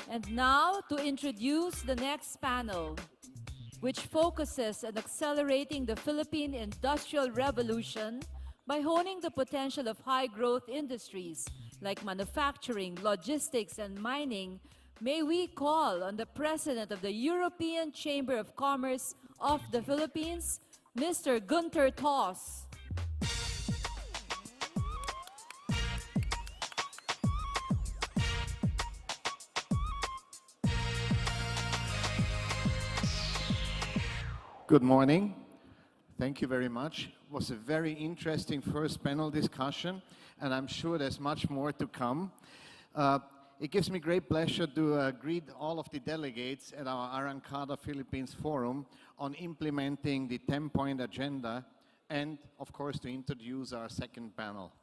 And now to introduce the next panel, which focuses on accelerating the Philippine Industrial Revolution by honing the potential of high-growth industries like manufacturing, logistics, and mining. May we call on the President of the European Chamber of Commerce of the Philippines, Mr. Gunter Toss. Good morning. Thank you very much. It was a very interesting first panel discussion, and I'm sure there's much more to come. It gives me great pleasure to greet all of the delegates at our Arangkada Philippines Forum on implementing the 10-point agenda and, of course, to introduce our second panel.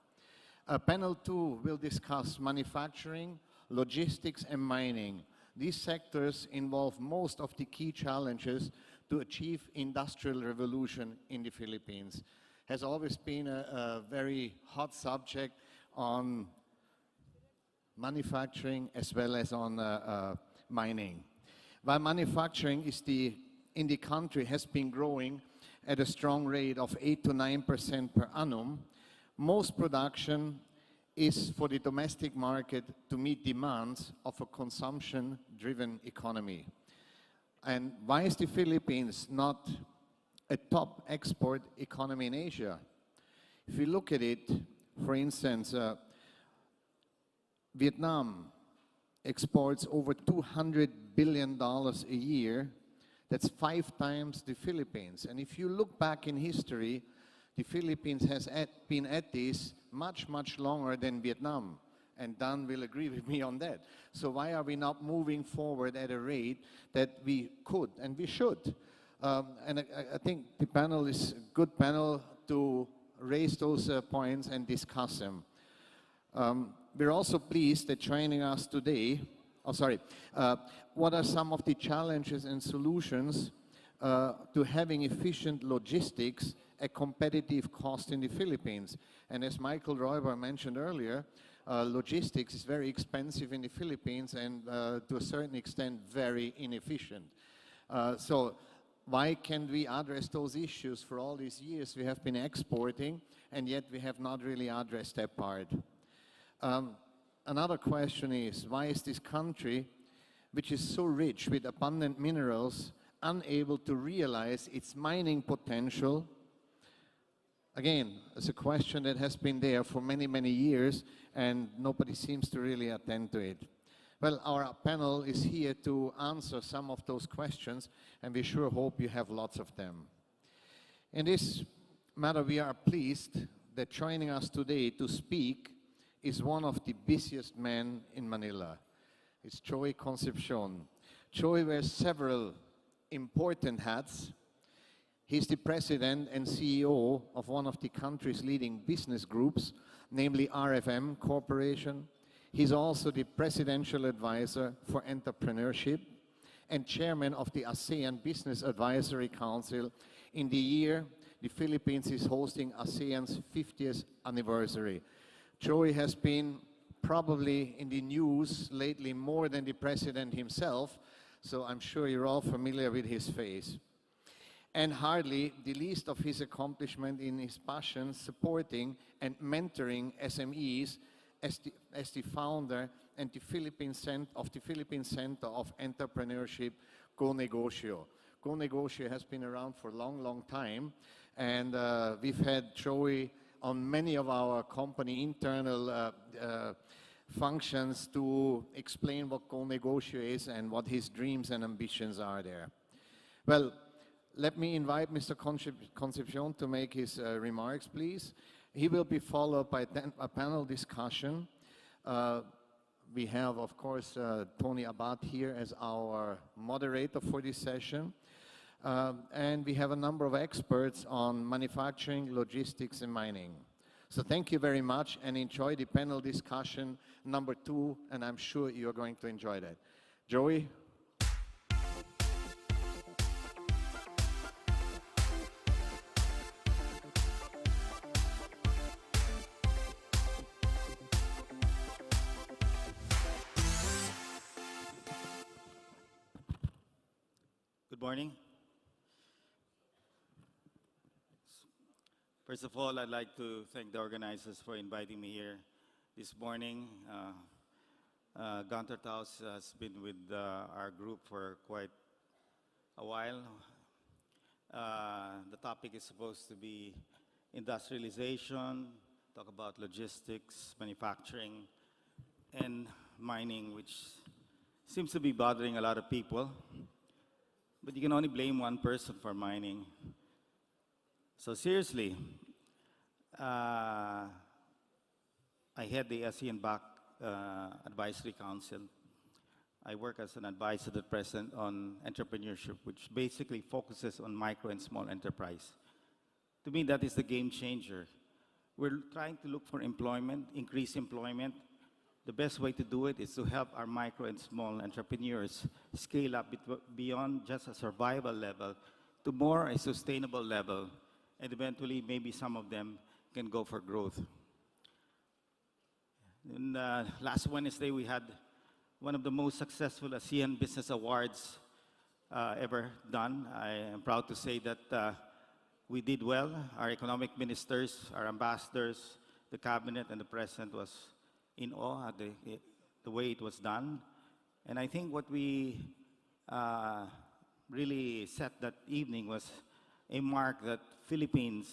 Panel 2 will discuss manufacturing, logistics, and mining. These sectors involve most of the key challenges to achieve industrial revolution in the Philippines. Has always been a very hot subject on manufacturing as well as on mining. While manufacturing in the country has been growing at a strong rate of 8 to 9% per annum, most production is for the domestic market to meet demands of a consumption-driven economy. And why is the Philippines not a top export economy in Asia? If you look at it, for instance, Vietnam exports over $200 billion a year. That's 5 times the Philippines. And if you look back in history, the Philippines has been at this much, much longer than Vietnam. And Dan will agree with me on that. So why are we not moving forward at a rate that we could and we should? And I think the panel is a good panel to raise those points and discuss them. We're also pleased that joining us today, what are some of the challenges and solutions to having efficient logistics at competitive cost in the Philippines? And as Michael Royber mentioned earlier, logistics is very expensive in the Philippines and to a certain extent very inefficient. So why can't we address those issues? For all these years we have been exporting and yet we have not really addressed that part. Another question is, why is this country, which is so rich with abundant minerals, unable to realize its mining potential? Again, it's a question that has been there for many, many years, and nobody seems to really attend to it. Well, our panel is here to answer some of those questions, and we sure hope you have lots of them. In this matter, we are pleased that joining us today to speak is one of the busiest men in Manila. It's Joey Concepcion. Joey wears several important hats. He's the president and CEO of one of the country's leading business groups, namely RFM Corporation. He's also the presidential advisor for entrepreneurship and chairman of the ASEAN Business Advisory Council. In the year, the Philippines is hosting ASEAN's 50th anniversary. Joey has been probably in the news lately more than the president himself, so I'm sure you're all familiar with his face. And hardly the least of his accomplishment in his passion supporting and mentoring SMEs as the founder and the Philippine Center of Entrepreneurship, Go Negocio. Go Negocio has been around for a long, long time, and we've had Joey on many of our company internal functions to explain what Go Negocio is and what his dreams and ambitions are there. Well, let me invite Mr. Concepcion to make his remarks, please. He will be followed by a panel discussion. We have, of course, Tony Abad here as our moderator for this session. And we have a number of experts on manufacturing, logistics, and mining. So thank you very much and enjoy the panel discussion number 2, and I'm sure you're going to enjoy that. Joey? morning. First of all, I'd like to thank the organizers for inviting me here this morning. Gunter Taus has been with our group for quite a while. The topic is supposed to be industrialization, talk about logistics, manufacturing, and mining, which seems to be bothering a lot of people. But you can only blame one person for mining. So seriously, I head the ASEAN BAC Advisory Council. I work as an advisor to the President on entrepreneurship, which basically focuses on micro and small enterprise. To me, that is the game changer. We're trying to look for employment, increase employment. The best way to do it is to help our micro and small entrepreneurs scale up beyond just a survival level to more a sustainable level. And eventually, maybe some of them can go for growth. And last Wednesday, we had one of the most successful ASEAN Business Awards ever done. I am proud to say that we did well. Our economic ministers, our ambassadors, the cabinet, and the president was in awe at the way it was done. And I think what we really set that evening was a mark that Philippines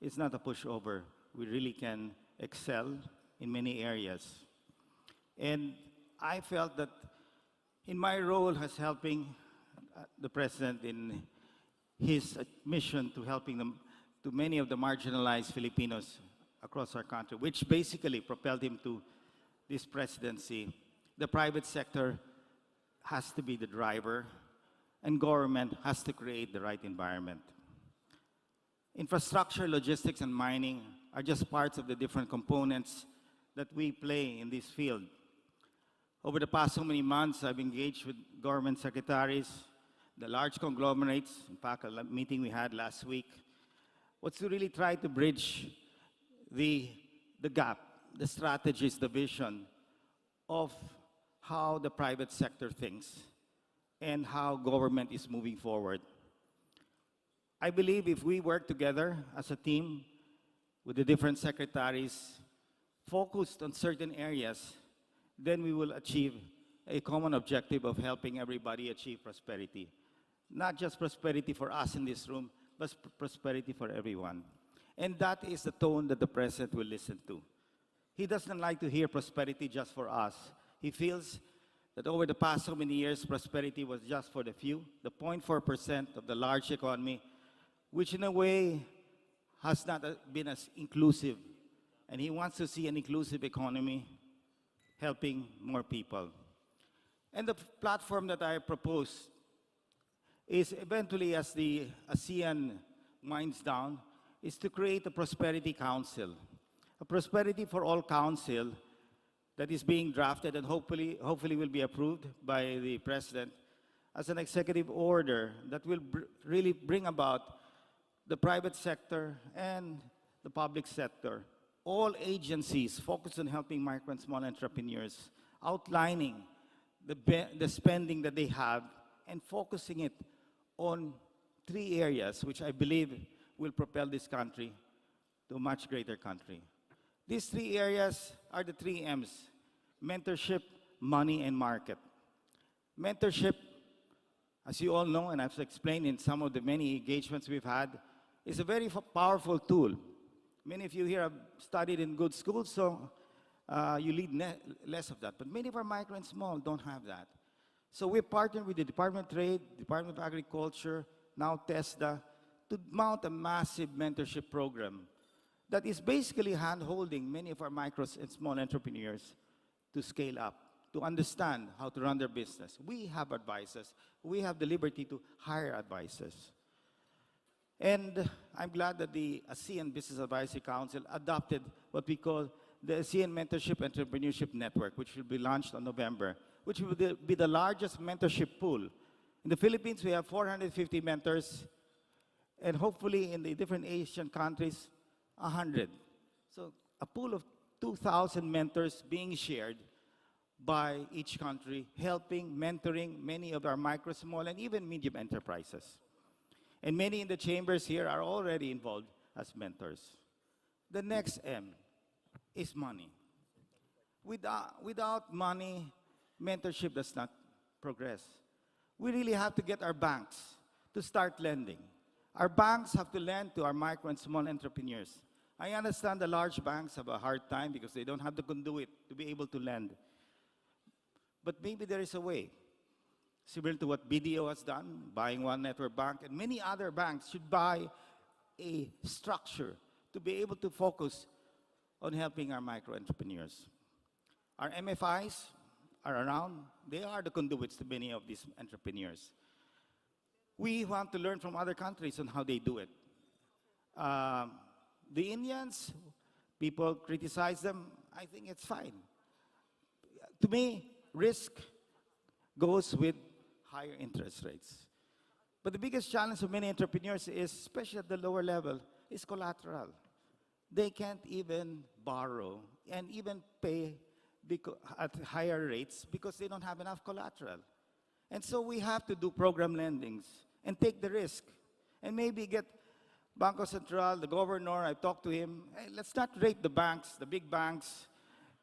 is not a pushover. We really can excel in many areas. And I felt that in my role as helping the president in his mission to helping them, to many of the marginalized Filipinos across our country, which basically propelled him to this presidency, the private sector has to be the driver, and government has to create the right environment. Infrastructure, logistics, and mining are just parts of the different components that we play in this field. Over the past so many months, I've engaged with government secretaries, the large conglomerates, in fact, a meeting we had last week, was to really try to bridge the gap, the strategies, the vision of how the private sector thinks and how government is moving forward. I believe if we work together as a team with the different secretaries focused on certain areas, then we will achieve a common objective of helping everybody achieve prosperity. Not just prosperity for us in this room, but prosperity for everyone. And that is the tone that the president will listen to. He doesn't like to hear prosperity just for us. He feels that over the past so many years, prosperity was just for the few, the 0.4% of the large economy, which in a way has not been as inclusive. And he wants to see an inclusive economy helping more people. And the platform that I propose is eventually, as the ASEAN winds down, is to create a prosperity council, a prosperity for all council that is being drafted and hopefully will be approved by the president as an executive order that will really bring about the private sector and the public sector, all agencies focused on helping micro and small entrepreneurs, outlining the spending that they have and focusing it on 3 areas which I believe will propel this country to a much greater country. These 3 areas are the 3 M's: mentorship, money, and market. Mentorship, as you all know, and I've explained in some of the many engagements we've had, is a very powerful tool. Many of you here have studied in good schools, so you need less of that. But many of our micro and small don't have that. So we partnered with the Department of Trade, Department of Agriculture, now TESDA, to mount a massive mentorship program that is basically hand-holding many of our micro and small entrepreneurs to scale up, to understand how to run their business. We have advisors. We have the liberty to hire advisors. And I'm glad that the ASEAN Business Advisory Council adopted what we call the ASEAN Mentorship Entrepreneurship Network, which will be launched in November, which will be the largest mentorship pool. In the Philippines, we have 450 mentors, and hopefully in the different Asian countries, 100. So a pool of 2,000 mentors being shared by each country, helping, mentoring many of our micro, small, and even medium enterprises. And many in the chambers here are already involved as mentors. The next M is money. Without money, mentorship does not progress. We really have to get our banks to start lending. Our banks have to lend to our micro and small entrepreneurs. I understand the large banks have a hard time because they don't have the conduit to be able to lend. But maybe there is a way, similar to what BDO has done, buying One Network Bank, and many other banks should buy a structure to be able to focus on helping our micro entrepreneurs. Our MFIs are around. They are the conduits to many of these entrepreneurs. We want to learn from other countries on how they do it. The Indians, people criticize them. I think it's fine. To me, risk goes with higher interest rates. But the biggest challenge of many entrepreneurs is, especially at the lower level, is collateral. They can't even borrow and even pay at higher rates because they don't have enough collateral. And so we have to do program lendings and take the risk and maybe get Banco Central, the governor, I talked to him, hey, let's not rate the banks, the big banks.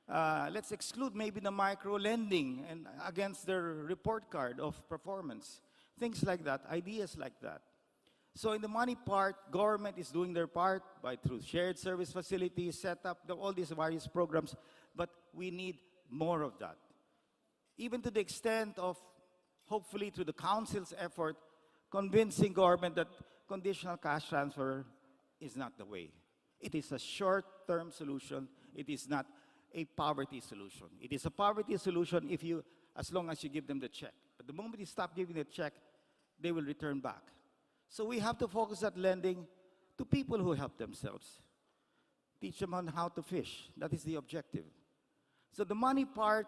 Let's exclude maybe the micro lending and against their report card of performance. Things like that, ideas like that. So in the money part, government is doing their part through shared service facilities, set up all these various programs, but we need more of that. Even to the extent of, hopefully through the council's effort, convincing government that conditional cash transfer is not the way. It is a short-term solution. It is not a poverty solution. It is a poverty solution as long as you give them the check. But the moment you stop giving the check, they will return back. So we have to focus at lending to people who help themselves. Teach them on how to fish. That is the objective. So the money part,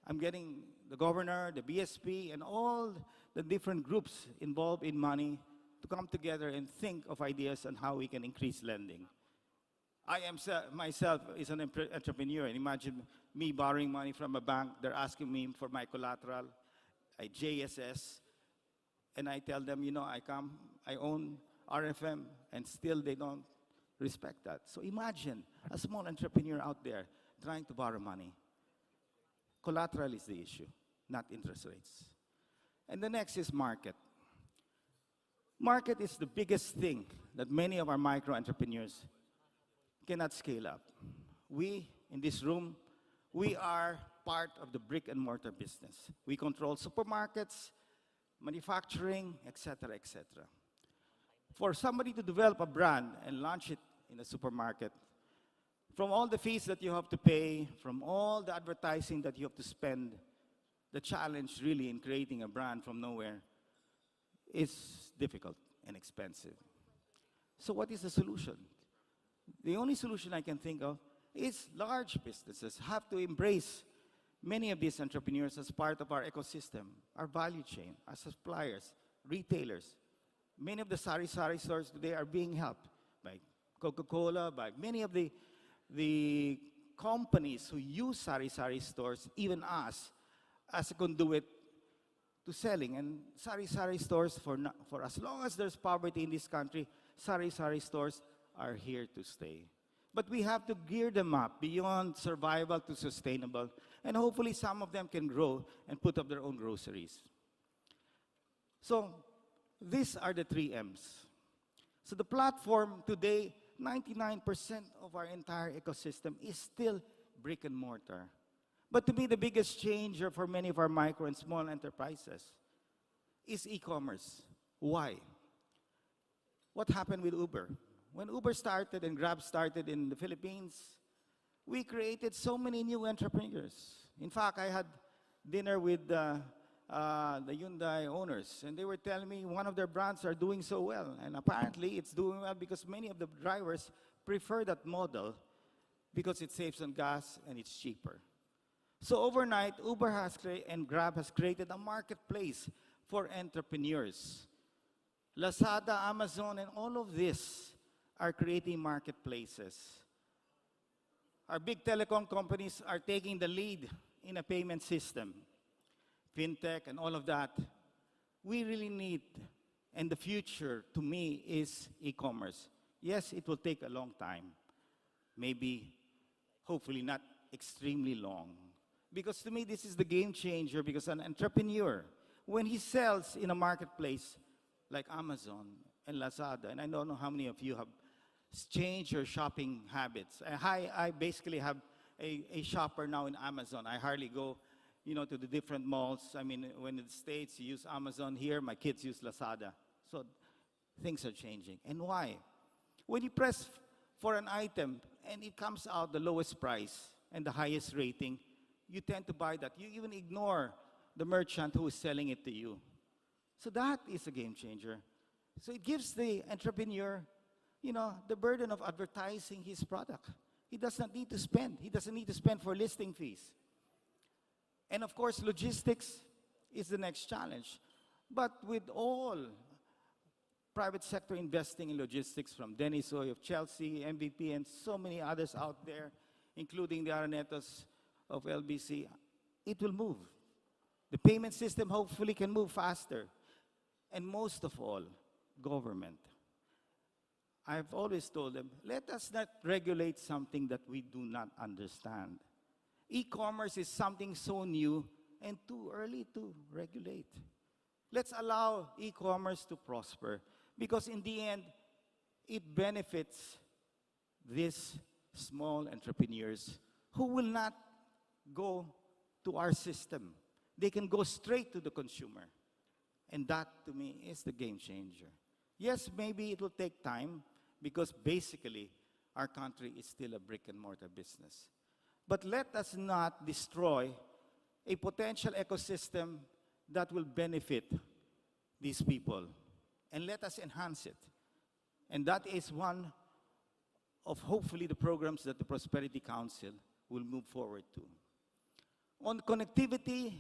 I'm getting the governor, the BSP, and all the different groups involved in money to come together and think of ideas on how we can increase lending. I am myself is an entrepreneur, and imagine me borrowing money from a bank. They're asking me for my collateral, a JSS, and I tell them, I own RFM, and still they don't respect that. So imagine a small entrepreneur out there trying to borrow money. Collateral is the issue, not interest rates. And the next is market. Market is the biggest thing that many of our micro entrepreneurs cannot scale up. We, in this room, we are part of the brick and mortar business. We control supermarkets, manufacturing, etc., etc. For somebody to develop a brand and launch it in a supermarket, from all the fees that you have to pay, from all the advertising that you have to spend, the challenge really in creating a brand from nowhere is difficult and expensive. So what is the solution? The only solution I can think of is large businesses have to embrace many of these entrepreneurs as part of our ecosystem, our value chain, as suppliers, retailers. Many of the sari-sari stores today are being helped by Coca-Cola, by many of the companies who use sari-sari stores, even us, as a conduit to selling. And sari-sari stores, for as long as there's poverty in this country, sari-sari stores are here to stay. But we have to gear them up beyond survival to sustainable, and hopefully some of them can grow and put up their own groceries. So these are the 3 M's. So the platform today, 99% of our entire ecosystem is still brick and mortar. But to me, the biggest changer for many of our micro and small enterprises is e-commerce. Why? What happened with Uber? When Uber started and Grab started in the Philippines, we created so many new entrepreneurs. In fact, I had dinner with the Hyundai owners, and they were telling me one of their brands are doing so well. And apparently, it's doing well because many of the drivers prefer that model because it saves on gas and it's cheaper. So overnight, Uber and Grab has created a marketplace for entrepreneurs. Lazada, Amazon, and all of this are creating marketplaces. Our big telecom companies are taking the lead in a payment system, fintech and all of that, we really need, and the future to me is e-commerce. Yes, it will take a long time, maybe, hopefully not extremely long. Because to me, this is the game changer, because an entrepreneur, when he sells in a marketplace like Amazon and Lazada, and I don't know how many of you have changed your shopping habits. I basically have a shopper now in Amazon. I hardly go, to the different malls. I mean, when in the States, you use Amazon. Here, my kids use Lazada. So things are changing. And why? When you press for an item and it comes out the lowest price and the highest rating, you tend to buy that. You even ignore the merchant who is selling it to you. So that is a game changer. So it gives the entrepreneur, the burden of advertising his product. He does not need to spend. He doesn't need to spend for listing fees. And of course, logistics is the next challenge. But with all private sector investing in logistics, from Dennis Soy of Chelsea, MVP, and so many others out there, including the Aranettos of LBC, it will move. The payment system hopefully can move faster. And most of all, government. I've always told them, let us not regulate something that we do not understand. E-commerce is something so new and too early to regulate. Let's allow e-commerce to prosper, because in the end, it benefits these small entrepreneurs who will not go to our system. They can go straight to the consumer. And that, to me, is the game changer. Yes, maybe it will take time, because basically, our country is still a brick-and-mortar business. But let us not destroy a potential ecosystem that will benefit these people. And let us enhance it. And that is one of, hopefully, the programs that the Prosperity Council will move forward to. On connectivity,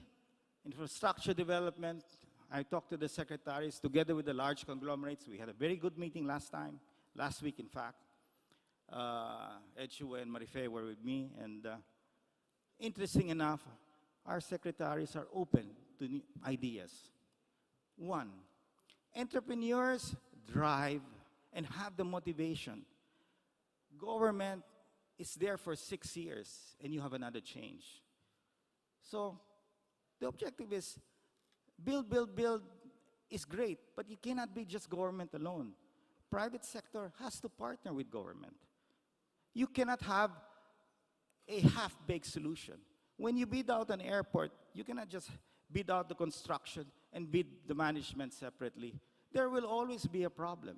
infrastructure development, I talked to the secretaries together with the large conglomerates. We had a very good meeting last week, in fact. Ed Chua and Marife were with me, and interesting enough, our secretaries are open to new ideas. One, entrepreneurs drive and have the motivation. Government is there for 6 years, and you have another change. So the objective is build, build, build is great, but you cannot be just government alone. Private sector has to partner with government. You cannot have a half-baked solution. When you bid out an airport, you cannot just bid out the construction and bid the management separately. There will always be a problem.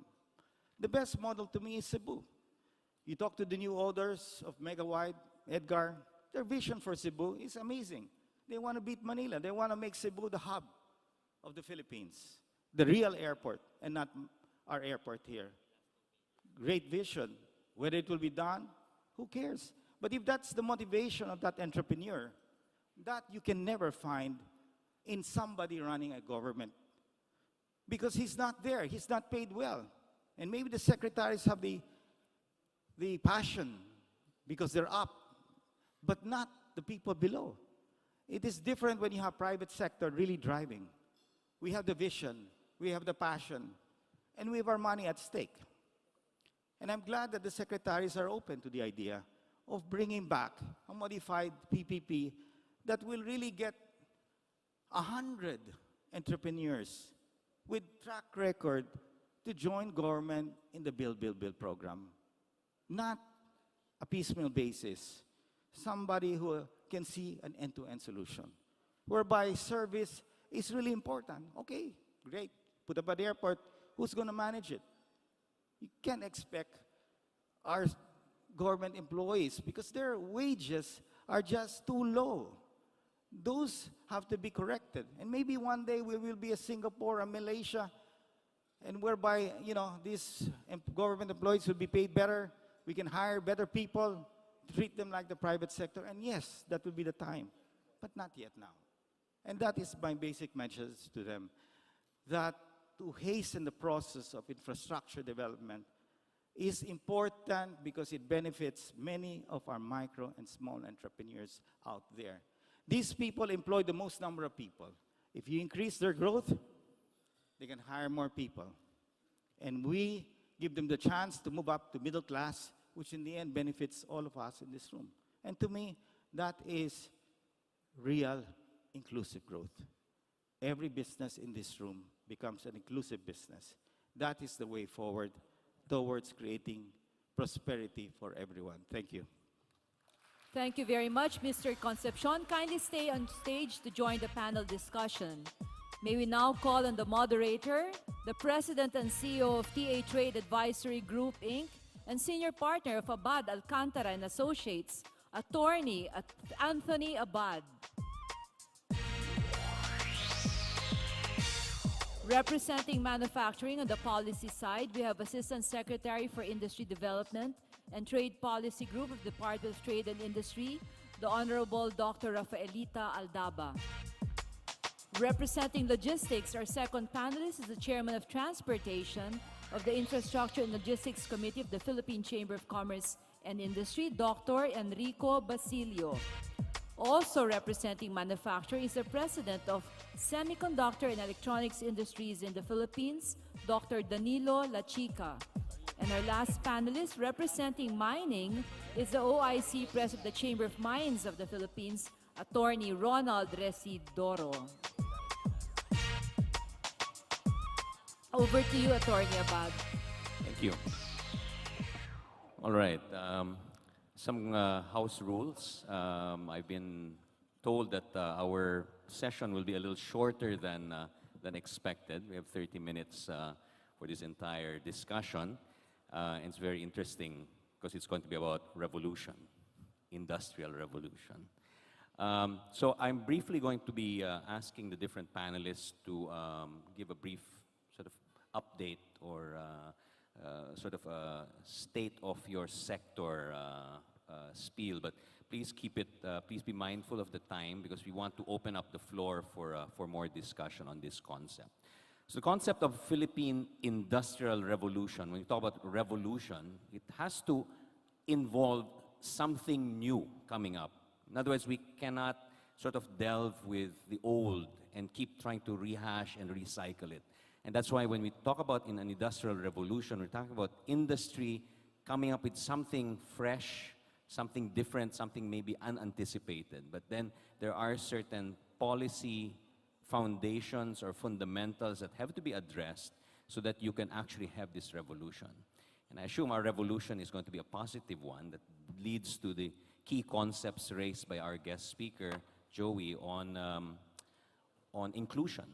The best model to me is Cebu. You talk to the new owners of Megawide, Edgar, their vision for Cebu is amazing. They want to beat Manila. They want to make Cebu the hub of the Philippines, the real airport, and not our airport here. Great vision. Whether it will be done, who cares? But if that's the motivation of that entrepreneur, that you can never find in somebody running a government. Because he's not there, he's not paid well. And maybe the secretaries have the passion because they're up, but not the people below. It is different when you have private sector really driving. We have the vision, we have the passion, and we have our money at stake. And I'm glad that the secretaries are open to the idea of bringing back a modified PPP that will really get 100 entrepreneurs with track record to join government in the Build, Build, Build program. Not a piecemeal basis. Somebody who can see an end-to-end solution, whereby service is really important. Okay, great. Put up at the airport. Who's going to manage it? You can't expect our government employees, because their wages are just too low. Those have to be corrected. And maybe one day we will be a Singapore, a Malaysia, and whereby, these government employees will be paid better. We can hire better people, treat them like the private sector. And yes, that will be the time, but not yet now. And that is my basic message to them, that to hasten the process of infrastructure development is important because it benefits many of our micro and small entrepreneurs out there. These people employ the most number of people. If you increase their growth, they can hire more people. And we give them the chance to move up to middle class, which in the end benefits all of us in this room. And to me, that is real inclusive growth. Every business in this room becomes an inclusive business. That is the way forward towards creating prosperity for everyone. Thank you. Thank you very much, Mr. Concepcion. Kindly stay on stage to join the panel discussion. May we now call on the moderator, the President and CEO of TA Trade Advisory Group, Inc., and Senior Partner of Abad Alcantara and Associates, Attorney Anthony Abad. Representing manufacturing on the policy side, we have Assistant Secretary for Industry Development and Trade Policy Group of the Department of Trade and Industry, the Honorable Dr. Rafaelita Aldaba. Representing logistics, our second panelist is the Chairman of Transportation of the Infrastructure and Logistics Committee of the Philippine Chamber of Commerce and Industry, Dr. Enrico Basilio. Also representing manufacturing is the President of Semiconductor and Electronics Industries in the Philippines, Dr. Danilo Lachica. And our last panelist representing mining is the OIC President of the Chamber of Mines of the Philippines, Attorney Ronald Recidoro. Over to you, Attorney Abad. Thank you. All right. Some house rules. I've been told that our session will be a little shorter than expected. We have 30 minutes for this entire discussion. And it's very interesting because it's going to be about revolution, industrial revolution. So I'm briefly going to be asking the different panelists to give a brief sort of update or sort of a state of your sector spiel, but please keep it. Please be mindful of the time because we want to open up the floor for more discussion on this concept. So the concept of Philippine industrial revolution. When you talk about revolution, it has to involve something new coming up. In other words, we cannot sort of delve with the old and keep trying to rehash and recycle it. And that's why when we talk about in an industrial revolution, we're talking about industry coming up with something fresh, something different, something maybe unanticipated. But then there are certain policy foundations or fundamentals that have to be addressed so that you can actually have this revolution. And I assume our revolution is going to be a positive one that leads to the key concepts raised by our guest speaker, Joey, on inclusion.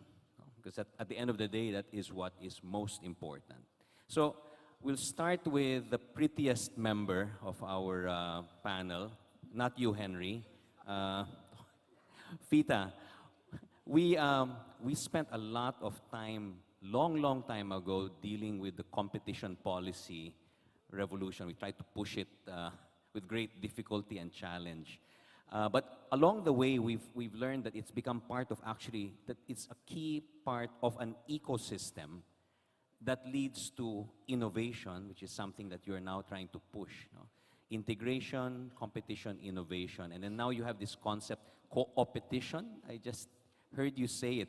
Because at the end of the day, that is what is most important. So we'll start with the prettiest member of our panel, not you, Henry. Fita, we spent a lot of time, long time ago, dealing with the competition policy revolution. We tried to push it with great difficulty and challenge. But along the way, we've learned that it's become part of actually, that it's a key part of an ecosystem that leads to innovation, which is something that you're now trying to push. No? Integration, competition, innovation. And then now you have this concept, co-opetition. I just heard you say it.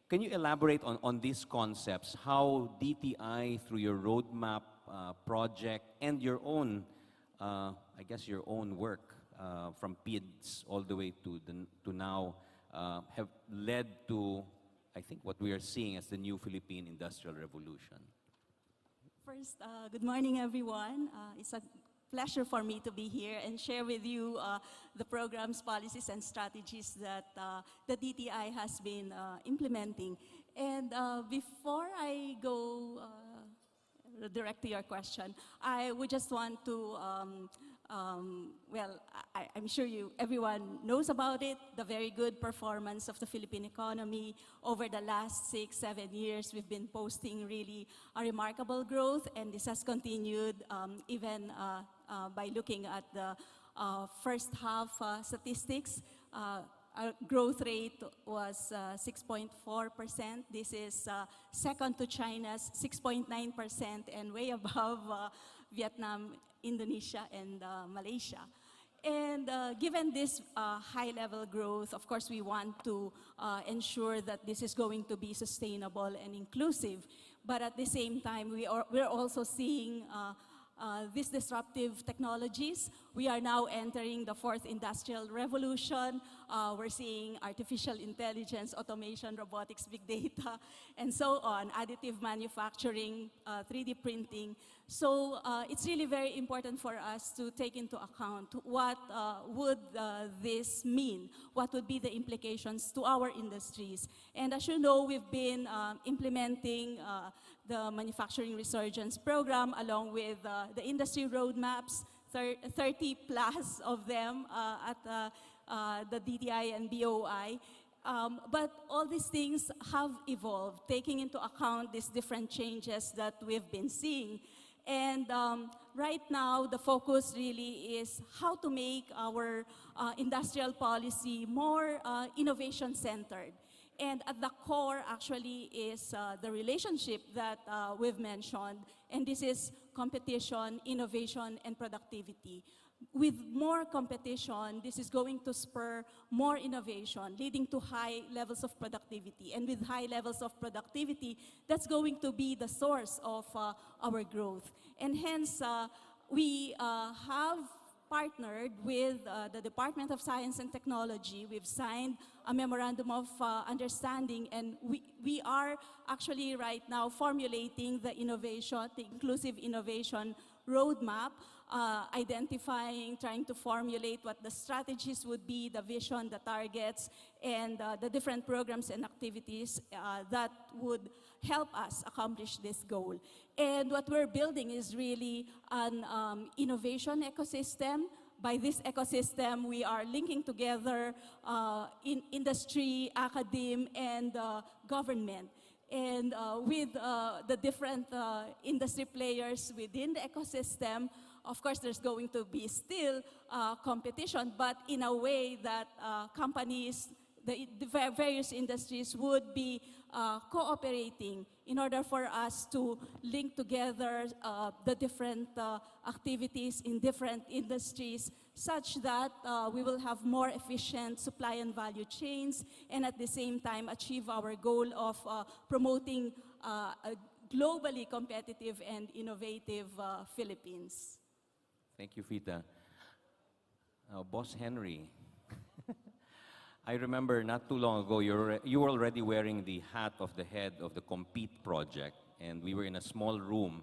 Can you elaborate on these concepts, how DTI, through your roadmap project and your own, I guess your own work, from PIDS all the way to now, have led to, I think, what we are seeing as the new Philippine Industrial Revolution? First, good morning, everyone. It's a pleasure for me to be here and share with you the programs, policies, and strategies that the DTI has been implementing. And before I go direct to your question, I would just want to well, I'm sure everyone knows about it, the very good performance of the Philippine economy. Over the last 6-7 years, we've been posting really a remarkable growth, and this has continued even by looking at the first half statistics. Our growth rate was 6.4%. This is second to China's 6.9% and way above Vietnam, Indonesia, and Malaysia. And given this high-level growth, of course, we want to ensure that this is going to be sustainable and inclusive. But at the same time, we're also seeing these disruptive technologies. We are now entering the fourth industrial revolution. We're seeing artificial intelligence, automation, robotics, big data, and so on, additive manufacturing, 3D printing. So it's really very important for us to take into account what would this mean, what would be the implications to our industries. And as you know, we've been implementing the Manufacturing Resurgence Program along with the industry roadmaps, 30 plus of them at the DTI and BOI. But all these things have evolved, taking into account these different changes that we've been seeing. And right now, the focus really is how to make our industrial policy more innovation-centered. And at the core, actually, is the relationship that we've mentioned, and this is competition, innovation, and productivity. With more competition, this is going to spur more innovation, leading to high levels of productivity. And with high levels of productivity, that's going to be the source of our growth. And hence, we have partnered with the Department of Science and Technology. We've signed a memorandum of understanding, and we are actually right now formulating the innovation, the inclusive innovation roadmap, identifying, trying to formulate what the strategies would be, the vision, the targets, and the different programs and activities that would help us accomplish this goal. And what we're building is really an innovation ecosystem. By this ecosystem, we are linking together in industry, academe, and government. And with the different industry players within the ecosystem, of course, there's going to be still competition, but in a way that companies, the various industries would be cooperating in order for us to link together the different activities in different industries such that we will have more efficient supply and value chains, and at the same time achieve our goal of promoting a globally competitive and innovative Philippines. Thank you, Fita. Boss Henry, I remember not too long ago, you were already wearing the hat of the head of the Compete project, and we were in a small room,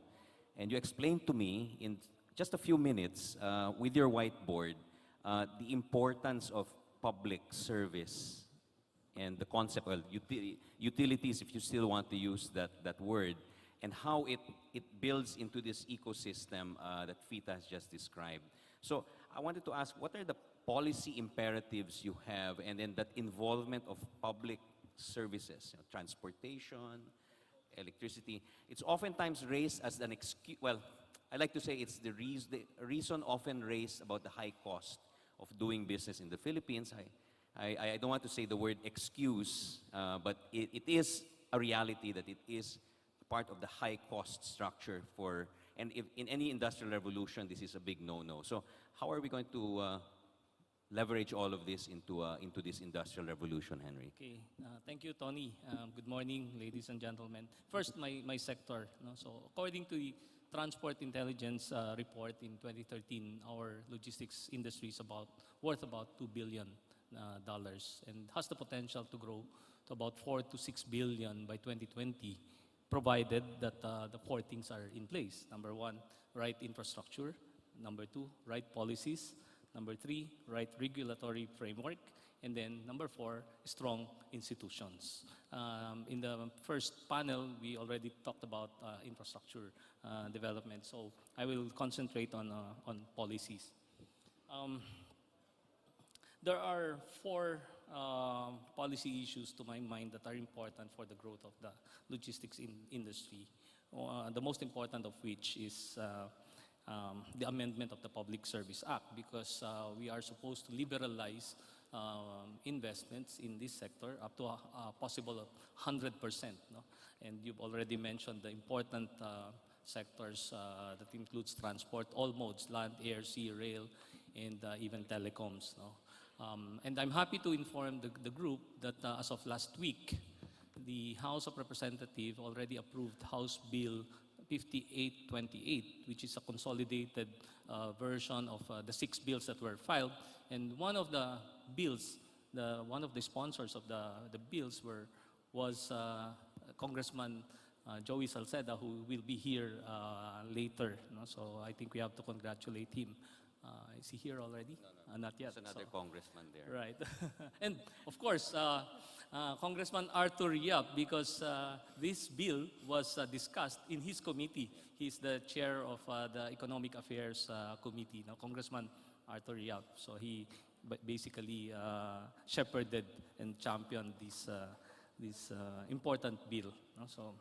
and you explained to me in just a few minutes with your whiteboard the importance of public service and the concept of utilities, if you still want to use that word, and how it builds into this ecosystem that Fita has just described. So I wanted to ask, what are the policy imperatives you have, and then that involvement of public services, transportation, electricity? It's oftentimes raised as an excuse. Well, I like to say it's the reason often raised about the high cost of doing business in the Philippines. I don't want to say the word excuse, but it is a reality that it is part of the high cost structure and if in any industrial revolution, this is a big no-no. So how are we going to leverage all of this into this industrial revolution, Henry? Okay, thank you, Tony. Good morning, ladies and gentlemen. First, my sector. So according to the Transport Intelligence report in 2013, our logistics industry is worth about $2 billion and has the potential to grow to about $4 to $6 billion by 2020, provided that the four things are in place. Number one, right infrastructure. Number two, right policies. Number three, right regulatory framework. And then number four, strong institutions. In the first panel, we already talked about infrastructure development. So I will concentrate on policies. There are four policy issues to my mind that are important for the growth of the logistics industry. The most important of which is the amendment of the Public Service Act, because we are supposed to liberalize investments in this sector up to a possible of 100%. No? And you've already mentioned the important sectors that includes transport, all modes, land, air, sea, rail, and even telecoms. No? And I'm happy to inform the group that as of last week, the House of Representatives already approved House Bill 5828, which is a consolidated version of the 6 bills that were filed. And one of the bills, one of the sponsors of the bills was Congressman Joey Salceda, who will be here later. No? So I think we have to congratulate him. Is he here already? Not yet. There's another so. congressman there. Right. And of course, Congressman Arthur Yap, because this bill was discussed in his committee. He's the chair of the Economic Affairs Committee, now Congressman Arthur Yap. So he basically shepherded and championed this important bill. No? So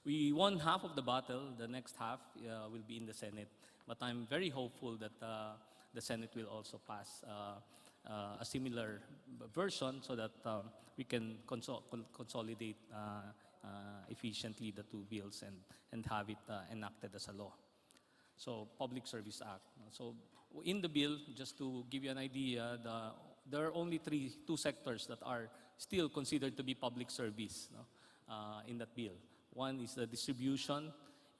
we won half of the battle. The next half will be in the Senate. But I'm very hopeful that the Senate will also pass a similar version so that we can consolidate efficiently the 2 bills and have it enacted as a law. So, Public Service Act. So, in the bill, just to give you an idea, there are only 2 sectors that are still considered to be public service, no, in that bill. One is the distribution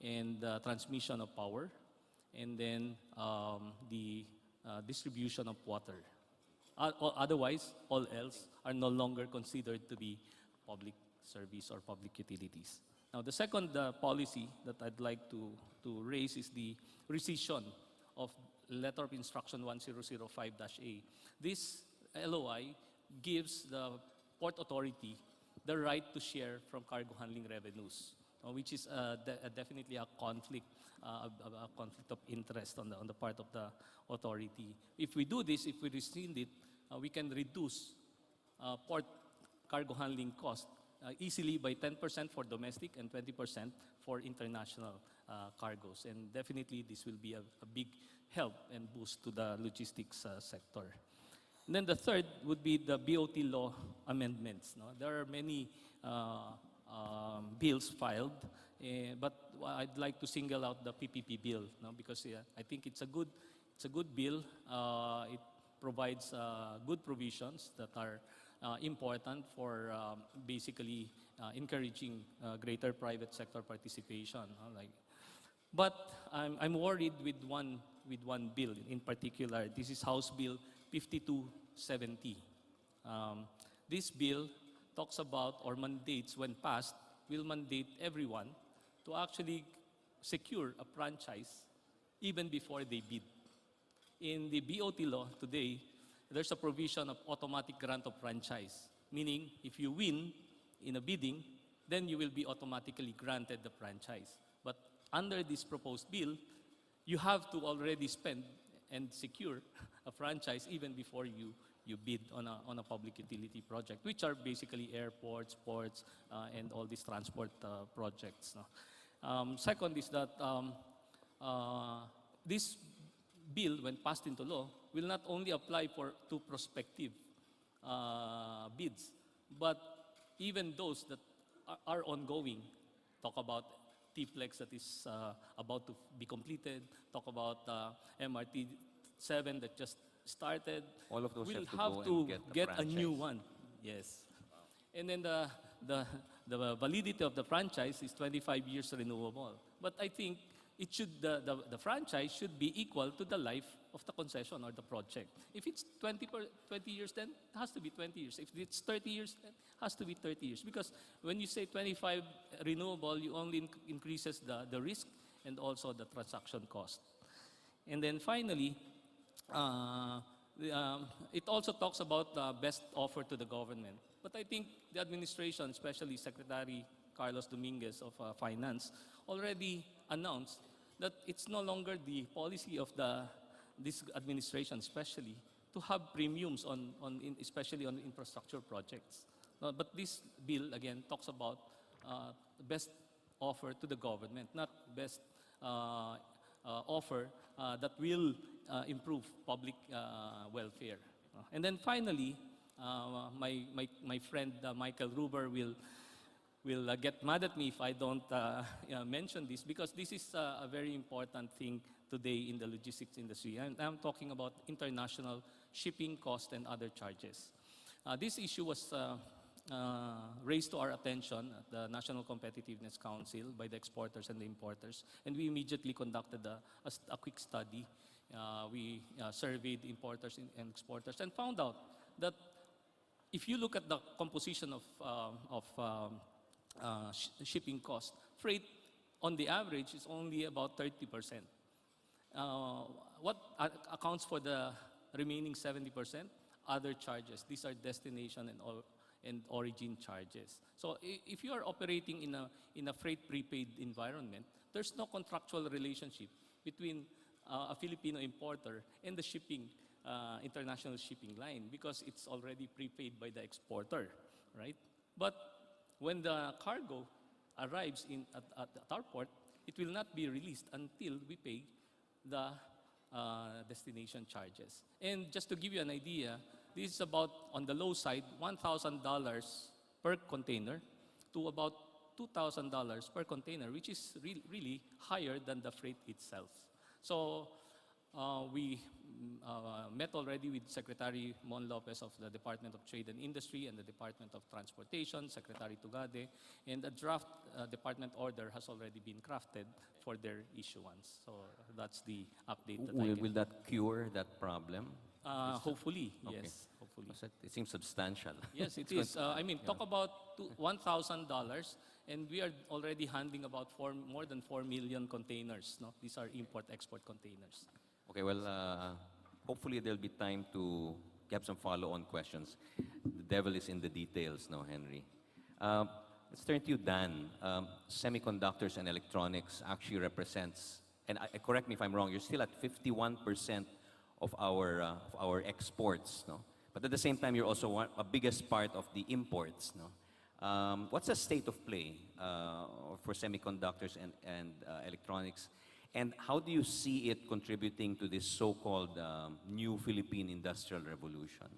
and transmission of power, and then the distribution of water. Otherwise, all else are no longer considered to be public service or public utilities. Now, the second policy that I'd like to raise is the rescission of Letter of Instruction 1005-A. This LOI gives the Port Authority the right to share from cargo handling revenues, which is definitely a conflict of interest on the part of the authority. If we do this, if we rescind it, we can reduce port cargo handling cost easily by 10% for domestic and 20% for international cargos. And definitely this will be a big help and boost to the logistics sector. And then the third would be the BOT law amendments. No? There are many bills filed, but I'd like to single out the PPP bill, no? Because I think it's a good bill. It provides good provisions that are important for basically encouraging greater private sector participation. But I'm worried with one bill in particular. This is House Bill 5270. This bill talks about, or mandates, when passed, will mandate everyone to actually secure a franchise even before they bid. In the BOT law today, there's a provision of automatic grant of franchise, meaning if you win in a bidding, then you will be automatically granted the franchise. But under this proposed bill, you have to already spend and secure a franchise even before you bid on a public utility project, which are basically airports, ports, and all these transport projects. No? Second is that this bill, when passed into law, will not only apply to prospective bids, but even those that are ongoing. Talk about T-Plex that is about to be completed, talk about MRT 7 that just started. All of those we'll have to go and get a a new franchise. one. Yes. And then the validity of the franchise is 25 years renewable. But I think it should the franchise should be equal to the life of the concession or the project. If it's 20 years, then it has to be 20 years. If it's 30 years, then it has to be 30 years. Because when you say 25 renewable, you only increases the risk and also the transaction cost. And then finally, it also talks about the best offer to the government. But I think the administration, especially Secretary Carlos Dominguez of Finance, already announced that it's no longer the policy of this administration, especially, to have premiums especially on infrastructure projects. But this bill, again, talks about best offer to the government, not best offer that will improve public welfare. And then finally, my friend Michael Ruber will get mad at me if I don't mention this, because this is a very important thing today in the logistics industry. And I'm talking about international shipping cost and other charges. This issue was raised to our attention at the National Competitiveness Council by the exporters and the importers, and we immediately conducted a quick study. We surveyed importers and exporters and found out that if you look at the composition of shipping cost, freight on the average is only about 30%. What accounts for the remaining 70%? Other charges. These are destination and origin charges. So if you are operating in a freight prepaid environment, there's no contractual relationship between a Filipino importer and the international shipping line, because it's already prepaid by the exporter, right? But when the cargo arrives at our port, it will not be released until we pay the destination charges. And just to give you an idea, this is about, on the low side, $1,000 per container to about $2,000 per container, which is really higher than the freight itself. So we met already with Secretary Mon Lopez of the Department of Trade and Industry and the Department of Transportation, Secretary Tugade, and a draft department order has already been crafted for their issuance. So that's the update that I can. Will that cure that problem? Hopefully, Okay. yes, hopefully. It seems substantial. Yes, it is. I mean, talk about $1,000, and we are already handling about more than 4 million containers. No? These are import-export containers. Okay, well, hopefully there'll be time to have some follow-on questions. The devil is in the details, no, Henry? Let's turn to you, Dan. Semiconductors and electronics actually represents, and correct me if I'm wrong, you're still at 51% of our exports, no? But at the same time, you're also a biggest part of the imports, no? What's the state of play for semiconductors and electronics? And how do you see it contributing to this so-called new Philippine industrial revolution?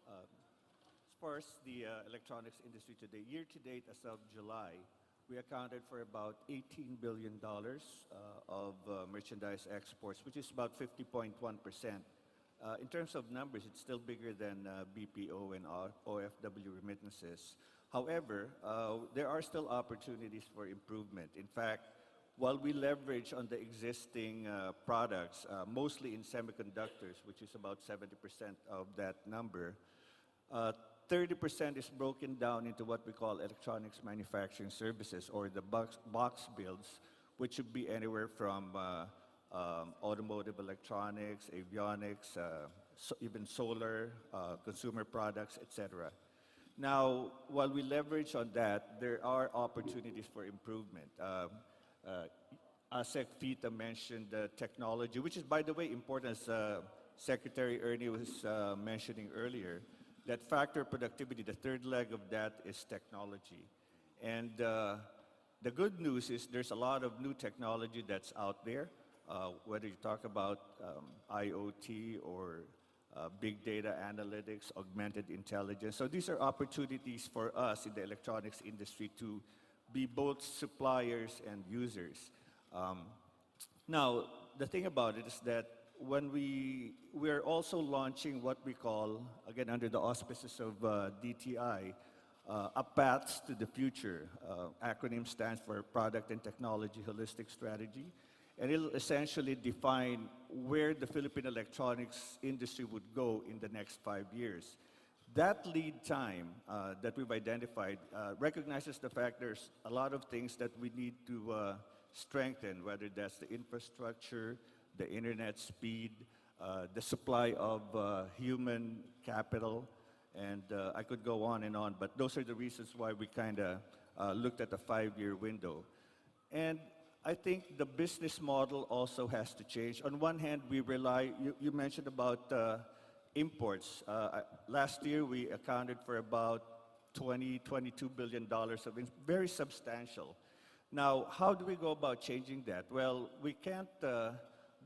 As far as the electronics industry today, year to date as of July, we accounted for about $18 billion of merchandise exports, which is about 50.1%. In terms of numbers, it's still bigger than BPO and OFW remittances. However, there are still opportunities for improvement. In fact, while we leverage on the existing products, mostly in semiconductors, which is about 70% of that number, 30% is broken down into what we call electronics manufacturing services, or the box builds, which would be anywhere from automotive electronics, avionics, even solar, consumer products, etc. Now, while we leverage on that, there are opportunities for improvement. ASEC FITA mentioned technology, which is, by the way, important, as Secretary Ernie was mentioning earlier. That factor productivity, the third leg of that is technology. And the good news is there's a lot of new technology that's out there, whether you talk about IoT or big data analytics, augmented intelligence. So these are opportunities for us in the electronics industry to be both suppliers and users. Now, the thing about it is that when we're also launching what we call, again, under the auspices of DTI, a Paths to the Future. Acronym stands for Product and Technology Holistic Strategy. And it'll essentially define where the Philippine electronics industry would go in the next 5 years. That lead time that we've identified recognizes the fact there's a lot of things that we need to strengthen, whether that's the infrastructure, the internet speed, the supply of human capital, and I could go on and on, but those are the reasons why we kind of looked at a 5-year window. And I think the business model also has to change. On one hand, we rely, you mentioned about imports. Last year, we accounted for about $22 billion of very substantial. Now, how do we go about changing that? Well, we can't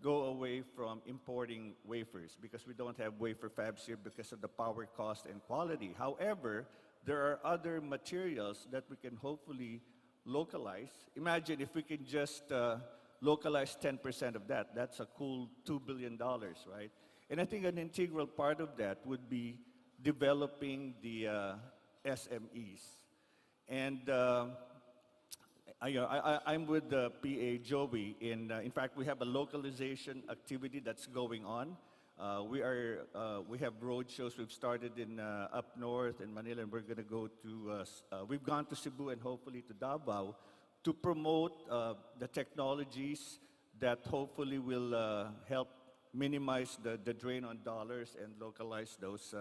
go away from importing wafers because we don't have wafer fabs here because of the power cost and quality. However, there are other materials that we can hopefully localize. Imagine if we can just localize 10% of that. That's a cool $2 billion, right? And I think an integral part of that would be developing the SMEs. And I'm with the PA Joey. In fact, we have a localization activity that's going on. We have road shows. We've started in up north in Manila, and we're going to go to. We've gone to Cebu and hopefully to Davao to promote the technologies that hopefully will help minimize the drain on dollars and localize those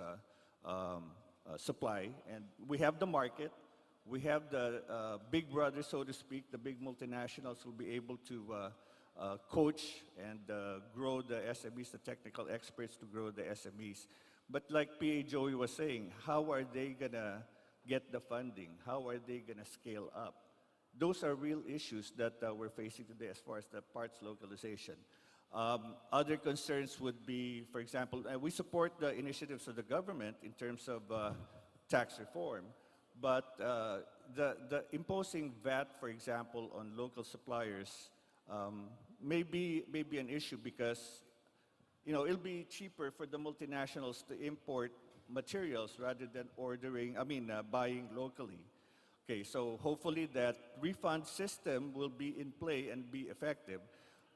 supply. And we have the market. We have the big brothers, so to speak. The big multinationals will be able to coach and grow the SMEs, the technical experts to grow the SMEs. But like PA Joey was saying, how are they going to get the funding? How are they going to scale up? Those are real issues that we're facing today as far as the parts localization. Other concerns would be, for example, we support the initiatives of the government in terms of tax reform, but the imposing VAT, for example, on local suppliers may be an issue because it'll be cheaper for the multinationals to import materials rather than buying locally. Okay, so hopefully that refund system will be in play and be effective.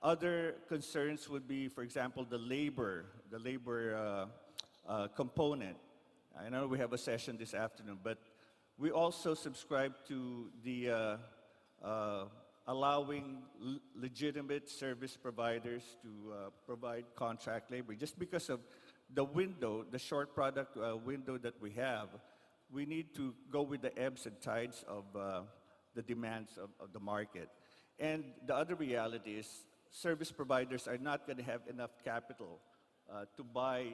Other concerns would be, for example, the labor component. I know we have a session this afternoon, but we also subscribe to the allowing legitimate service providers to provide contract labor. Just because of the window, the short product window that we have, we need to go with the ebbs and tides of the demands of the market. And the other reality is service providers are not going to have enough capital to buy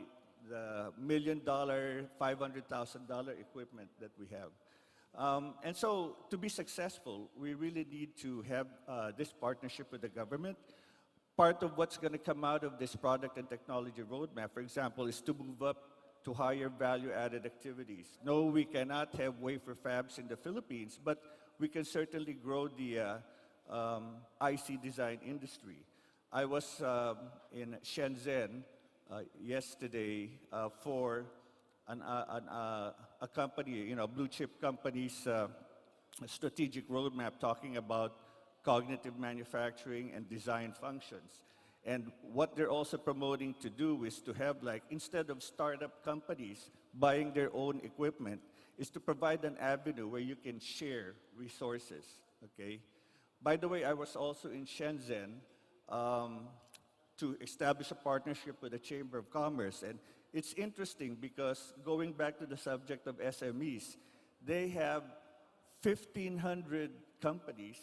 the $1 million, $500,000 equipment that we have. And so to be successful, we really need to have this partnership with the government. Part of what's going to come out of this product and technology roadmap, for example, is to move up to higher value-added activities. No, we cannot have wafer fabs in the Philippines, but we can certainly grow the IC design industry. I was in Shenzhen yesterday for a company, blue chip company's strategic roadmap talking about cognitive manufacturing and design functions. And what they're also promoting to do is to have, instead of startup companies buying their own equipment, is to provide an avenue where you can share resources, okay? By the way, I was also in Shenzhen to establish a partnership with the Chamber of Commerce. And it's interesting because going back to the subject of SMEs, they have 1,500 companies,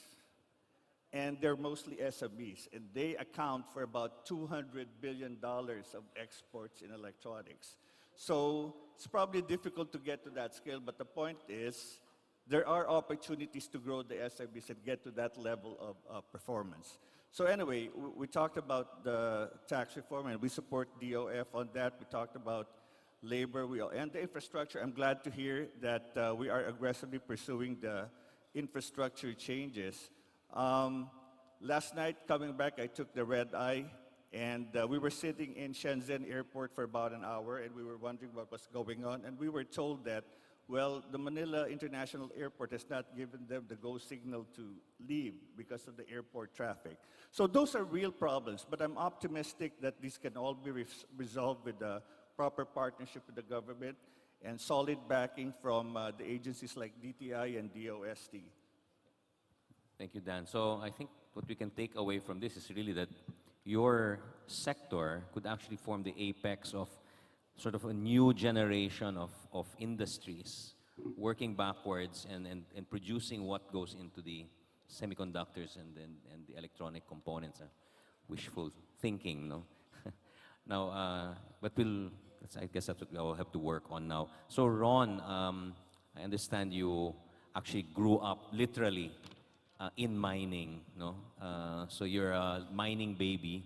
and they're mostly SMEs, and they account for about $200 billion of exports in electronics. So it's probably difficult to get to that scale, but the point is there are opportunities to grow the SMEs and get to that level of performance. So anyway, we talked about the tax reform, and we support DOF on that. We talked about labor and the infrastructure. I'm glad to hear that we are aggressively pursuing the infrastructure changes. Last night, coming back, I took the red eye, and we were sitting in Shenzhen airport for about an hour, and we were wondering what was going on, and we were told that, well, the Manila International Airport has not given them the go signal to leave because of the airport traffic. So those are real problems, but I'm optimistic that these can all be resolved with a proper partnership with the government and solid backing from the agencies like DTI and DOST. Thank you, Dan. So I think what we can take away from this is really that your sector could actually form the apex of sort of a new generation of industries working backwards and producing what goes into the semiconductors and the electronic components. Wishful thinking, no? Now, but I guess that's what we all have to work on now. So Ron, I understand you actually grew up literally in mining, no? So you're a mining baby.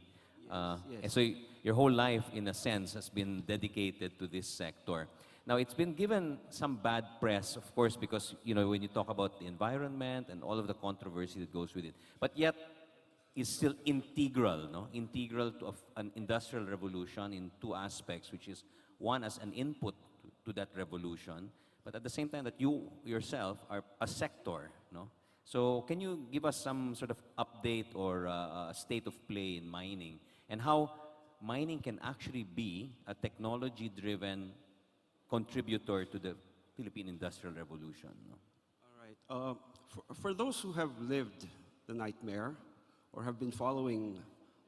Yes. And so your whole life, in a sense, has been dedicated to this sector. Now, it's been given some bad press, of course, because, when you talk about the environment and all of the controversy that goes with it. But yet, it's still integral, no? Integral to an industrial revolution in two aspects, which is one as an input to that revolution, but at the same time that you yourself are a sector, no? So can you give us some sort of update or a state of play in mining and how mining can actually be a technology-driven contributor to the Philippine Industrial Revolution? No? All right. For those who have lived the nightmare or have been following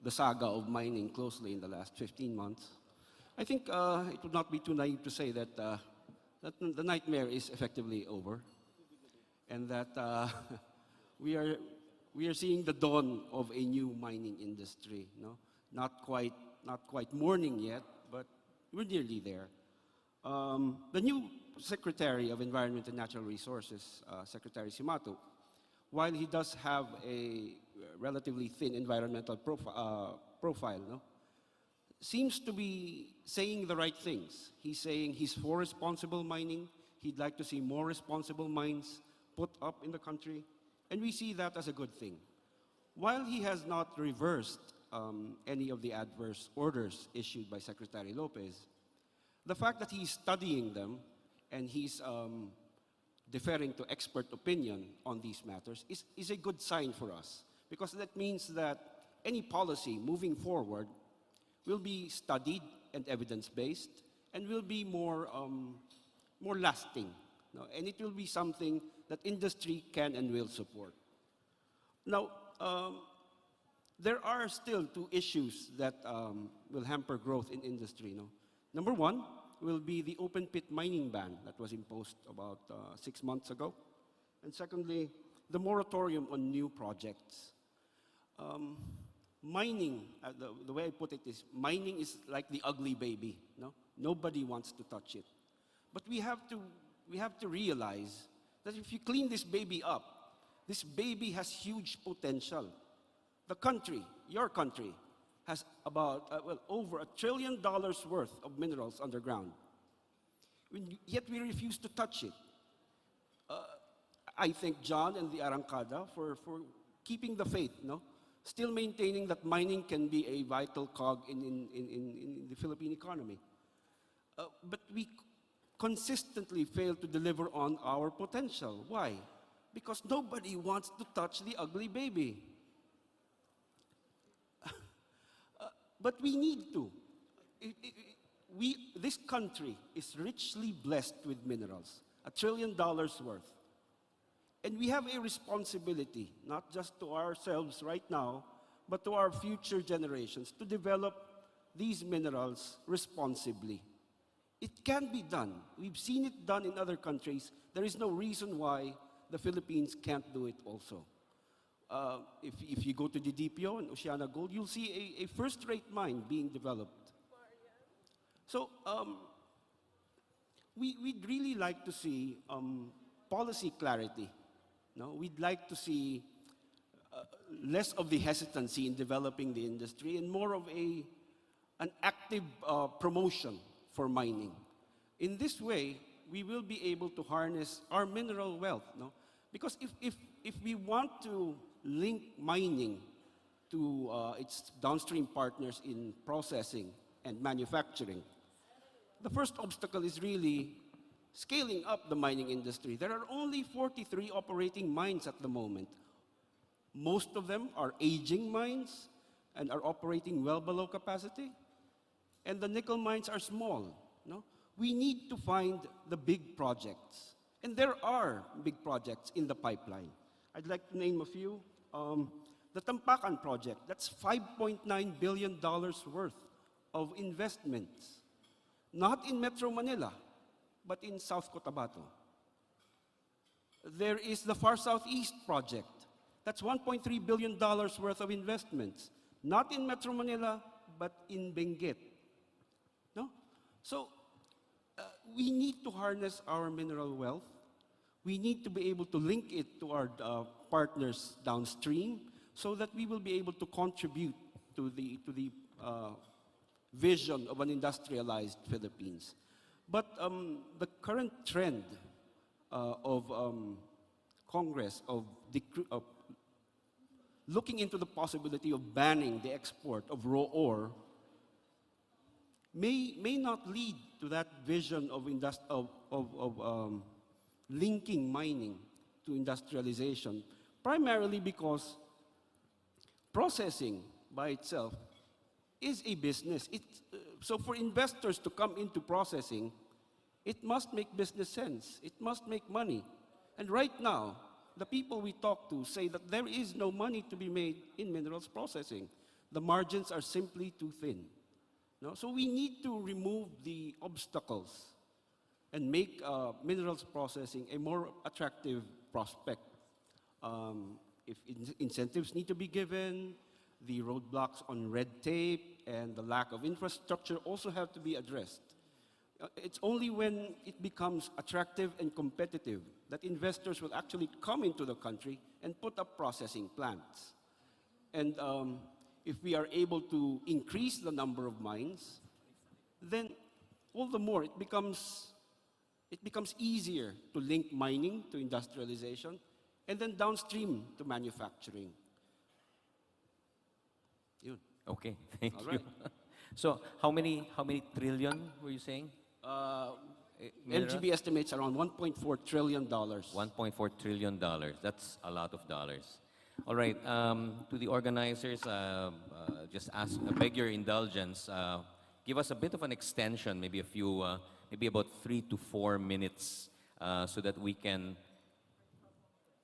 the saga of mining closely in the last 15 months, I think it would not be too naive to say that, that the nightmare is effectively over and that we are seeing the dawn of a new mining industry. No? Not quite morning yet, but we're nearly there. The new Secretary of Environment and Natural Resources, Secretary Simato, while he does have a relatively thin environmental profile, no, seems to be saying the right things. He's saying he's for responsible mining. He'd like to see more responsible mines put up in the country, and we see that as a good thing. While he has not reversed any of the adverse orders issued by Secretary Lopez, the fact that he's studying them and he's deferring to expert opinion on these matters is a good sign for us, because that means that any policy moving forward will be studied and evidence-based and will be more lasting. No? And it will be something that industry can and will support. Now, there are still two issues that will hamper growth in industry. No? Number one will be the open pit mining ban that was imposed about 6 months ago. And secondly, the moratorium on new projects. Mining, the way I put it is, mining is like the ugly baby. No? Nobody wants to touch it. But we have to realize that if you clean this baby up, this baby has huge potential. The country, your country, has about, over $1 trillion worth of minerals underground. Yet we refuse to touch it. I thank John and the Arangkada for keeping the faith, no? Still maintaining that mining can be a vital cog in the Philippine economy. But we consistently fail to deliver on our potential. Why? Because nobody wants to touch the ugly baby. But we need to. This country is richly blessed with minerals, $1 trillion worth. And we have a responsibility, not just to ourselves right now, but to our future generations, to develop these minerals responsibly. It can be done. We've seen it done in other countries. There is no reason why the Philippines can't do it also. If you go to the DPO and Oceana Gold, you'll see a first-rate mine being developed. So we'd really like to see policy clarity. No? We'd like to see less of the hesitancy in developing the industry and more of an active promotion for mining. In this way, we will be able to harness our mineral wealth. No? Because if we want to link mining to its downstream partners in processing and manufacturing, the first obstacle is really scaling up the mining industry. There are only 43 operating mines at the moment. Most of them are aging mines and are operating well below capacity. And the nickel mines are small. No? We need to find the big projects. And there are big projects in the pipeline. I'd like to name a few. The Tampakan project, that's $5.9 billion worth of investments. Not in Metro Manila, but in South Cotabato. There is the Far Southeast project. That's $1.3 billion worth of investments. Not in Metro Manila, but in Benguet. No? So, we need to harness our mineral wealth. We need to be able to link it to our partners downstream so that we will be able to contribute to the vision of an industrialized Philippines. But the current trend of Congress of looking into the possibility of banning the export of raw ore may not lead to that vision of linking mining to industrialization, primarily because processing by itself is a business. So for investors to come into processing, it must make business sense. It must make money. And right now, the people we talk to say that there is no money to be made in minerals processing. The margins are simply too thin. No? So we need to remove the obstacles and make minerals processing a more attractive prospect. If incentives need to be given, the roadblocks on red tape and the lack of infrastructure also have to be addressed. It's only when it becomes attractive and competitive that investors will actually come into the country and put up processing plants. And if we are able to increase the number of mines, then all the more it becomes easier to link mining to industrialization and then downstream to manufacturing. Yun. Okay, thank All you. right. So how many trillion were you saying? Mineral? LGB estimates around $1.4 trillion. $1.4 trillion. That's a lot of dollars. All right. To the organizers, just beg your indulgence. Give us a bit of an extension, maybe a few, maybe about 3 to 4 minutes, so that we can.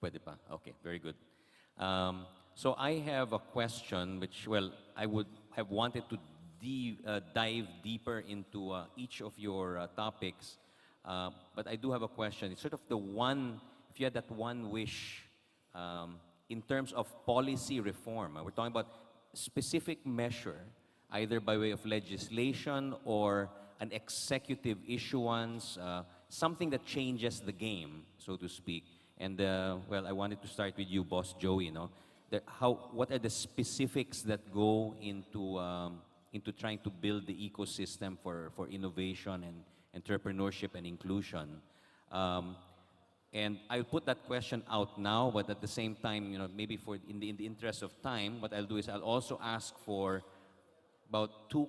Pwede pa? Okay, very good. So I have a question, which, well, I would have wanted to dive deeper into each of your topics, but I do have a question. It's sort of the one, if you had that one wish in terms of policy reform. We're talking about specific measure, either by way of legislation or an executive issuance, something that changes the game, so to speak. And well, I wanted to start with you, Boss Joey. You know, what are the specifics that go into trying to build the ecosystem for innovation and entrepreneurship and inclusion? And I'll put that question out now, but at the same time, you know, maybe in the interest of time, what I'll do is I'll also ask for about 2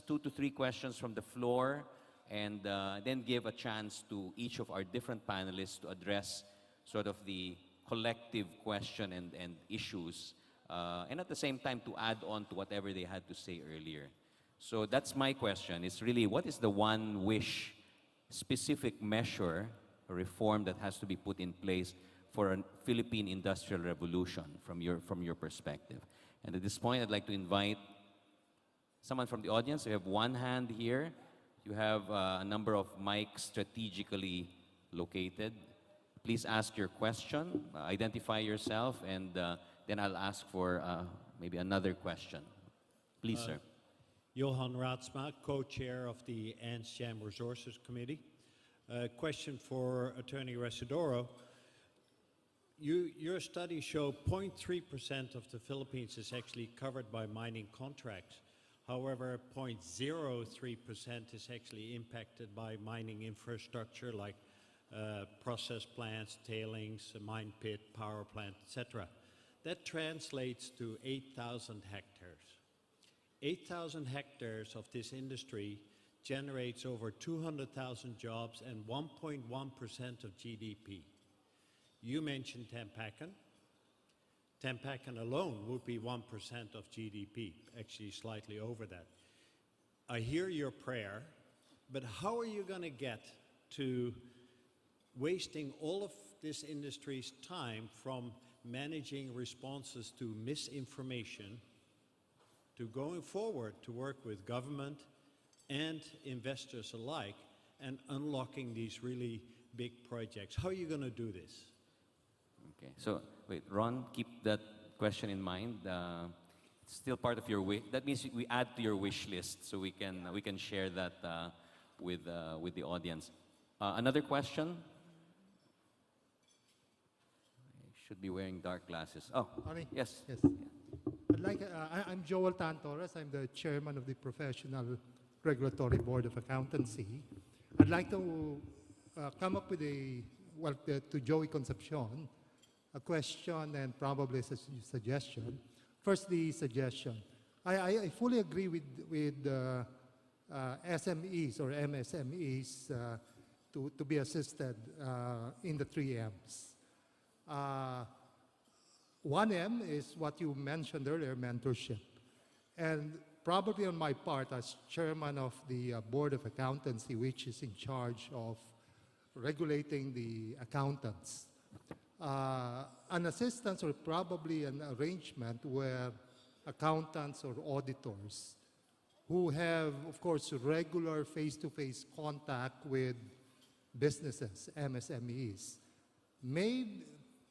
to 3 questions from the floor, and then give a chance to each of our different panelists to address sort of the collective question and issues, and at the same time to add on to whatever they had to say earlier. So that's my question. It's really, what is the one wish, specific measure, or reform that has to be put in place for a Philippine industrial revolution from your perspective? And at this point, I'd like to invite someone from the audience. We have one hand here. You have a number of mics strategically located. Please ask your question, identify yourself, and then I'll ask for maybe another question. Please, sir. Johan Raadsma, co-chair of the ANSJAM Resources Committee. Question for Attorney Recidoro. Your study showed 0.3% of the Philippines is actually covered by mining contracts. However, 0.03% is actually impacted by mining infrastructure like process plants, tailings, a mine pit, power plant, etc. That translates to 8,000 hectares. 8,000 hectares of this industry generates over 200,000 jobs and 1.1% of GDP. You mentioned Tampakan. Tampakan alone would be 1% of GDP, actually slightly over that. I hear your prayer, but how are you going to get to wasting all of this industry's time from managing responses to misinformation to going forward to work with government and investors alike and unlocking these really big projects? How are you going to do this? Okay, so wait, Ron, keep that question in mind. It's still part of your wish. That means we add to your wish list, so we can share that with the audience. Another question? I should be wearing dark glasses. Oh, Sorry? yes. Yes. I'm Joel Tan Torres. I'm the chairman of the Professional Regulatory Board of Accountancy. I'd like to come up with to Joey Concepcion, a question and probably a suggestion. First, the suggestion. I fully agree with SMEs or MSMEs to be assisted in the 3 M's. 1 M is what you mentioned earlier, mentorship. And probably on my part, as chairman of the Board of Accountancy, which is in charge of regulating the accountants, an assistance or probably an arrangement where accountants or auditors who have, of course, regular face-to-face contact with businesses, MSMEs, may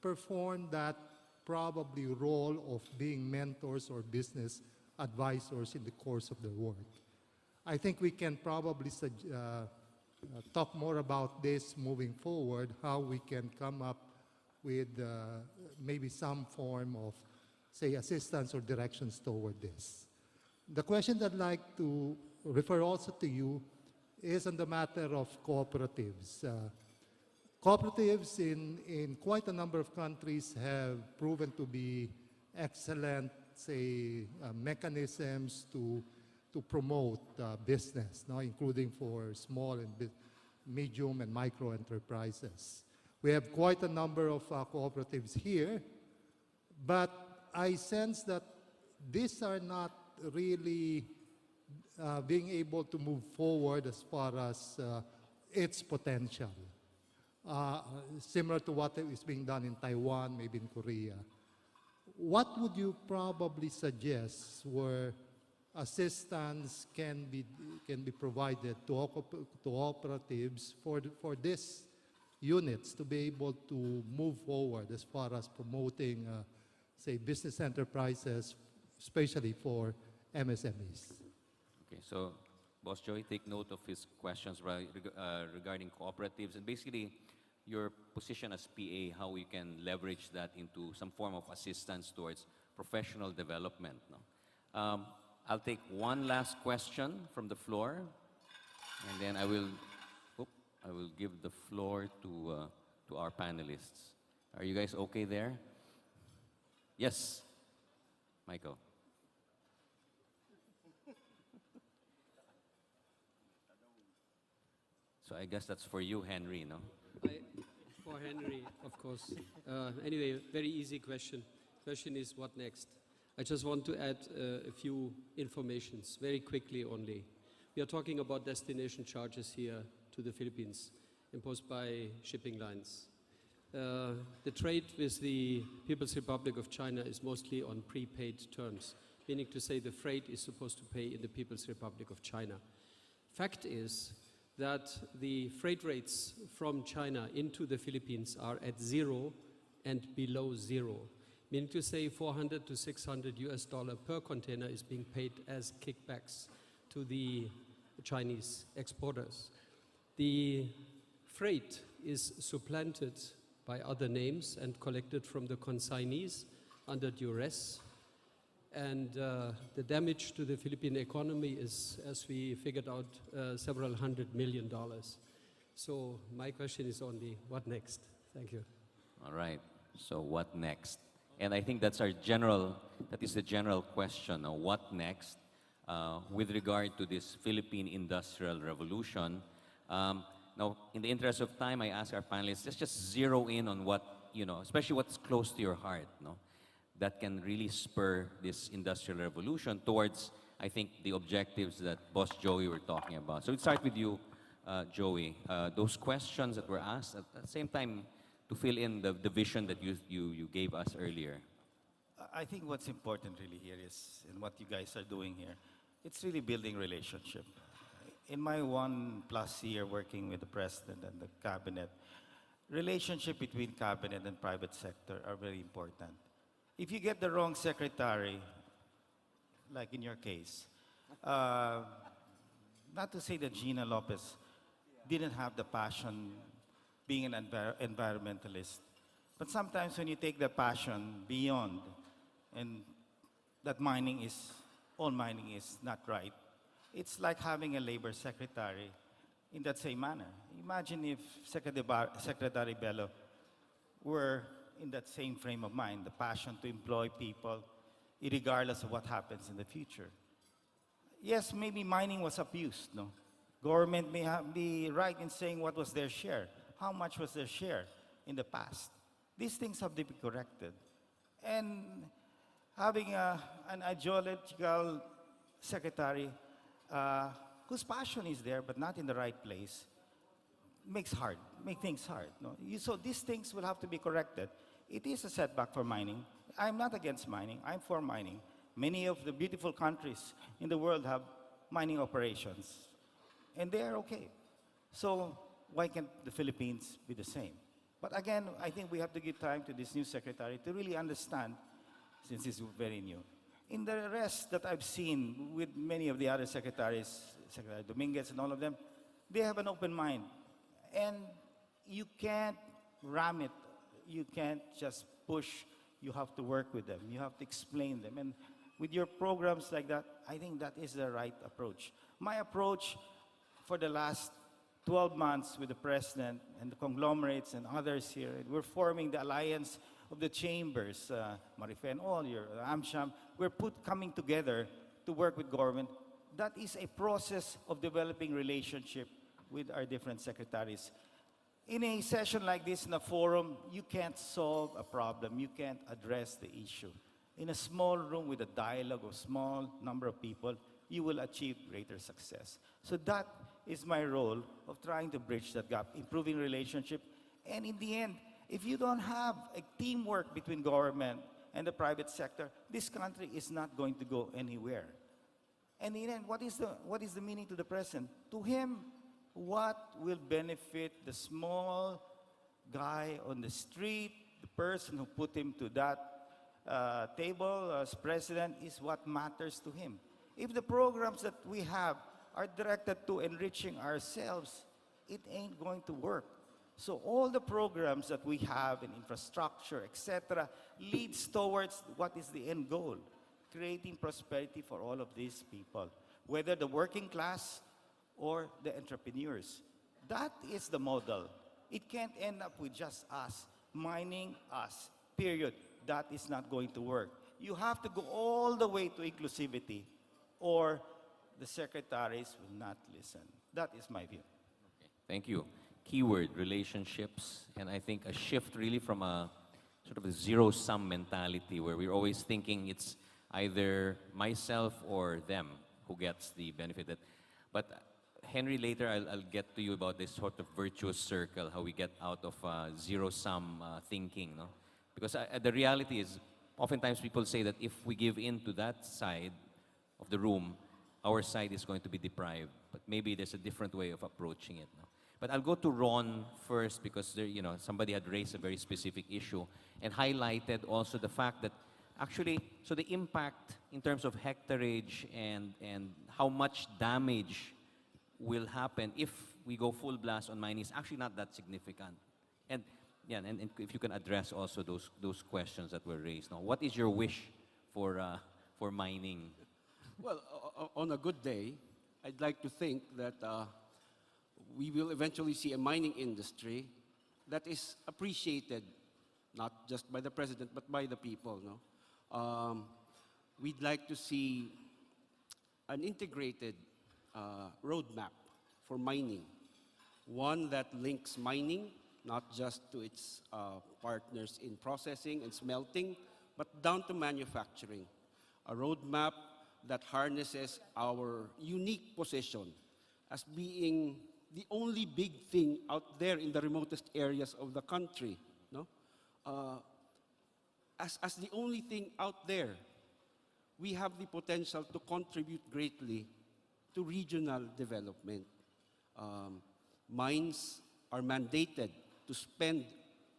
perform that probably role of being mentors or business advisors in the course of their work. I think we can probably talk more about this moving forward, how we can come up with maybe some form of, say, assistance or directions toward this. The question that I'd like to refer also to you is on the matter of cooperatives. Cooperatives in quite a number of countries have proven to be excellent, say, mechanisms to promote business, including for small and medium and micro enterprises. We have quite a number of cooperatives here, but I sense that these are not really being able to move forward as far as its potential. Similar to what is being done in Taiwan, maybe in Korea. What would you probably suggest where assistance can be provided to cooperatives for these units to be able to move forward as far as promoting, say, business enterprises, especially for MSMEs? Okay, so Boss Joey, take note of his questions regarding cooperatives and basically your position as PA, how we can leverage that into some form of assistance towards professional development. No? I'll take one last question from the floor, and then I will give the floor to our panelists. Are you guys okay there? Yes, Michael. So I guess that's for you, Henry, no? For Henry, of course. Anyway, very easy question. Question is, what next? I just want to add a few informations, very quickly only. We are talking about destination charges here to the Philippines, imposed by shipping lines. The trade with the People's Republic of China is mostly on prepaid terms, meaning to say the freight is supposed to pay in the People's Republic of China. Fact is that the freight rates from China into the Philippines are at 0 and below 0, meaning to say $400 to $600 per container is being paid as kickbacks to the Chinese exporters. The freight is supplanted by other names and collected from the consignees under duress. And the damage to the Philippine economy is, as we figured out, several $100 million. So my question is only, what next? Thank you. All right, so what next? And I think that is the general question, what next? With regard to this Philippine Industrial Revolution. Now, in the interest of time, I ask our panelists, let's just zero in on what, especially what's close to your heart, that can really spur this industrial revolution towards, I think, the objectives that Boss Joey were talking about. So we'll start with you, Joey. Those questions that were asked, at the same time, to fill in the vision that you gave us earlier. I think what's important really here is, and what you guys are doing here, it's really building relationship. In my 1+ year working with the President and the Cabinet, relationship between Cabinet and private sector are very important. If you get the wrong secretary, like in your case, not to say that Gina Lopez didn't have the passion being an environmentalist, but sometimes when you take the passion beyond and that all mining is not right, it's like having a labor secretary in that same manner. Imagine if Secretary Bello were in that same frame of mind, the passion to employ people, regardless of what happens in the future. Yes, maybe mining was abused, no? Government may be right in saying what was their share. How much was their share in the past? These things have to be corrected. And having an ideological secretary whose passion is there but not in the right place make things hard. No? So these things will have to be corrected. It is a setback for mining. I'm not against mining. I'm for mining. Many of the beautiful countries in the world have mining operations, and they are okay. So why can't the Philippines be the same? But again, I think we have to give time to this new secretary to really understand, since it's very new. In the rest that I've seen with many of the other secretaries, Secretary Dominguez and all of them, they have an open mind. And you can't ram it. You can't just push. You have to work with them. You have to explain them. And with your programs like that, I think that is the right approach. My approach for the last 12 months with the president and the conglomerates and others here, we're forming the alliance of the chambers, Marife and all your AmSham, we're coming together to work with government. That is a process of developing relationship with our different secretaries. In a session like this, in a forum, you can't solve a problem. You can't address the issue. In a small room with a dialogue of small number of people, you will achieve greater success. So that is my role of trying to bridge that gap, improving relationship. And in the end, if you don't have a teamwork between government and the private sector, this country is not going to go anywhere. And in the end, what is the meaning to the president? To him, what will benefit the small guy on the street, the person who put him to that table as president, is what matters to him. If the programs that we have are directed to enriching ourselves, it ain't going to work. So all the programs that we have in infrastructure, etc., leads towards what is the end goal, creating prosperity for all of these people, whether the working class or the entrepreneurs. That is the model. It can't end up with just us, mining us, period. That is not going to work. You have to go all the way to inclusivity, or the secretaries will not listen. That is my view. Okay, thank you. Keyword, relationships, and I think a shift really from a sort of a zero-sum mentality where we're always thinking it's either myself or them who gets the benefit. But Henry, later I'll get to you about this sort of virtuous circle, how we get out of zero-sum thinking, no? Because the reality is, oftentimes people say that if we give in to that side of the room, our side is going to be deprived. But maybe there's a different way of approaching it, no? But I'll go to Ron first because there, somebody had raised a very specific issue and highlighted also the fact that actually, so the impact in terms of hectareage and how much damage will happen if we go full blast on mining is actually not that significant. And yeah, and if you can address also those questions that were raised. Now, what is your wish for mining? Well, on a good day, I'd like to think that we will eventually see a mining industry that is appreciated, not just by the president, but by the people. No? We'd like to see an integrated roadmap for mining, one that links mining not just to its partners in processing and smelting, but down to manufacturing. A roadmap that harnesses our unique position as being the only big thing out there in the remotest areas of the country. No? As the only thing out there, we have the potential to contribute greatly to regional development. Mines are mandated to spend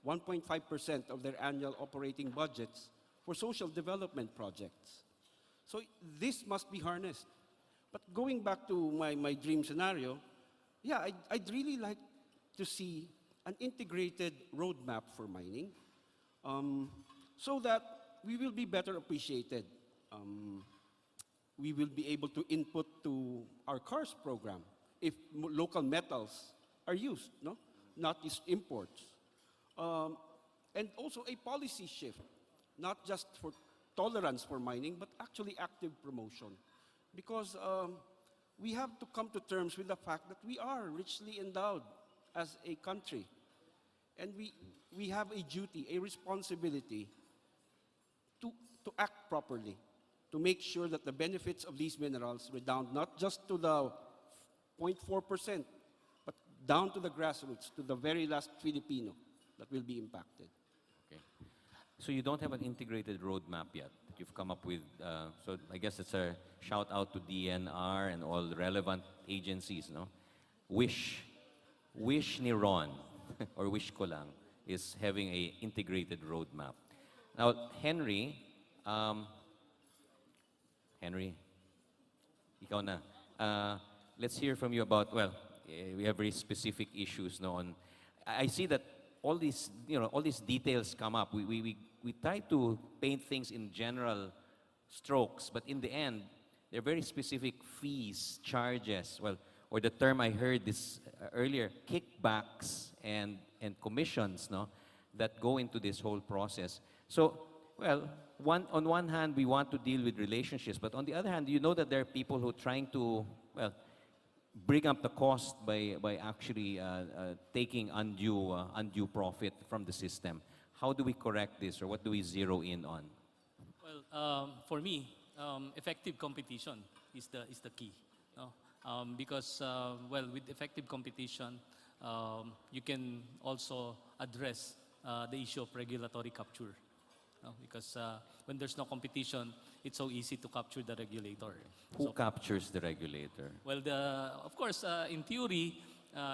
1.5% of their annual operating budgets for social development projects. So this must be harnessed. But going back to my dream scenario, yeah, I'd really like to see an integrated roadmap for mining so that we will be better appreciated. We will be able to input to our CARS program if local metals are used, no? Not just imports. And also a policy shift, not just for tolerance for mining, but actually active promotion. Because we have to come to terms with the fact that we are richly endowed as a country. And we have a duty, a responsibility to act properly, to make sure that the benefits of these minerals redound not just to the 0.4%, but down to the grassroots, to the very last Filipino that will be impacted. Okay. So you don't have an integrated roadmap yet that you've come up with. So I guess it's a shout out to DNR and all the relevant agencies, no? Wish ni Ron, or wish ko lang, is having a integrated roadmap. Now, Henry, ikaw na. Let's hear from you about, well, we have very specific issues, no? I see that all these, all these details come up. We try to paint things in general strokes, but in the end, they're very specific fees, charges, well, or the term I heard this earlier, kickbacks and commissions, no, that go into this whole process. So, well, on one hand, we want to deal with relationships, but on the other hand, you know that there are people who are trying to, well, bring up the cost by actually taking undue profit from the system. How do we correct this, or what do we zero in on? Well, for me, effective competition is the key. No? Because, well, with effective competition, you can also address the issue of regulatory capture. No? Because when there's no competition, it's so easy to capture the regulator. Who captures the regulator? Well, of course, in theory,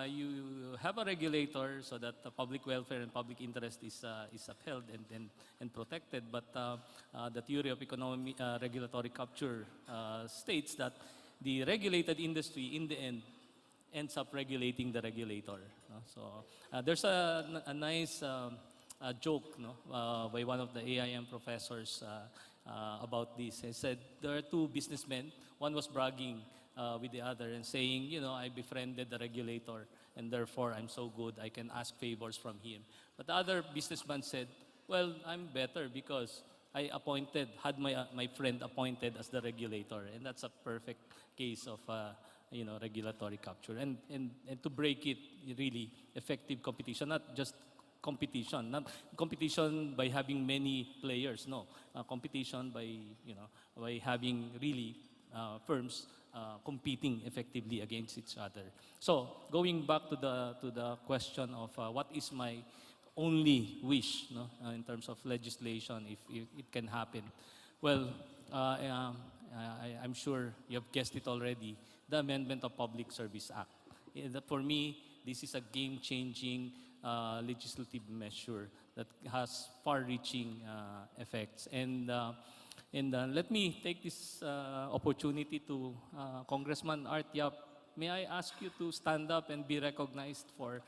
you have a regulator so that the public welfare and public interest is upheld and protected. But the theory of regulatory capture states that the regulated industry, in the end, ends up regulating the regulator. No? So there's a nice joke, no, by one of the AIM professors about this. He said there are two businessmen. One was bragging with the other and saying, I befriended the regulator and therefore I'm so good, I can ask favors from him. But the other businessman said, well, I'm better because I had my friend appointed as the regulator, and that's a perfect case of regulatory capture. And to break it, really effective competition, not just competition, not competition by having many players, no, competition by having really firms competing effectively against each other. So going back to the question of what is my only wish, no, in terms of legislation, if it can happen. Well, I'm sure you have guessed it already, the Amendment of Public Service Act. For me, this is a game-changing legislative measure that has far-reaching effects. And let me take this opportunity to Congressman Art Yap. May I ask you to stand up and be recognized for,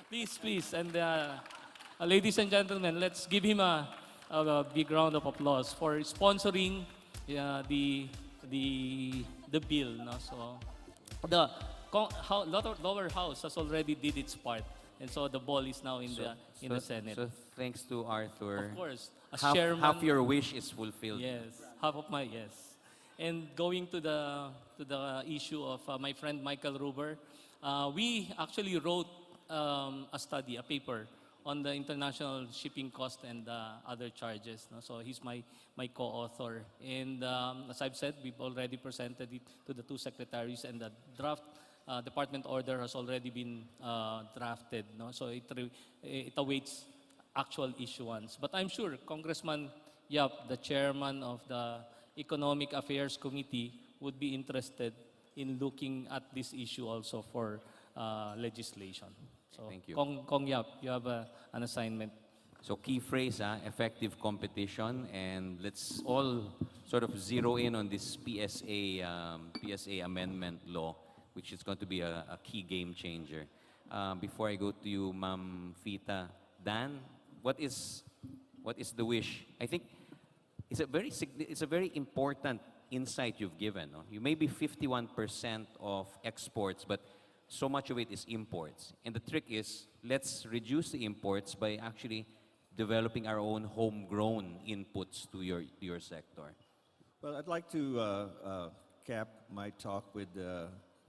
please. And ladies and gentlemen, let's give him a big round of applause for sponsoring the bill. No? So the lower house has already did its part. And so the ball is now in the Senate. So thanks to Arthur. Of course. As half, chairman, half your wish is fulfilled. Yes, half of my yes. And going to the issue of my friend Michael Ruber, we actually wrote a study, a paper on the international shipping cost and other charges. No? So he's my co-author. And as I've said, we've already presented it to the two secretaries, and the draft department order has already been drafted. No? So it awaits actual issuance. But I'm sure Congressman Yap, the chairman of the Economic Affairs Committee, would be interested in looking at this issue also for legislation. So, thank you. Kong Yap, you have an assignment. So key phrase, effective competition, and let's all sort of zero in on this PSA amendment law, which is going to be a key game changer. Before I go to you, Ma'am Fita, Dan, what is the wish? I think it's a very important insight you've given. No? You may be 51% of exports, but so much of it is imports. And the trick is, let's reduce the imports by actually developing our own homegrown inputs to your sector. Well, I'd like to cap my talk with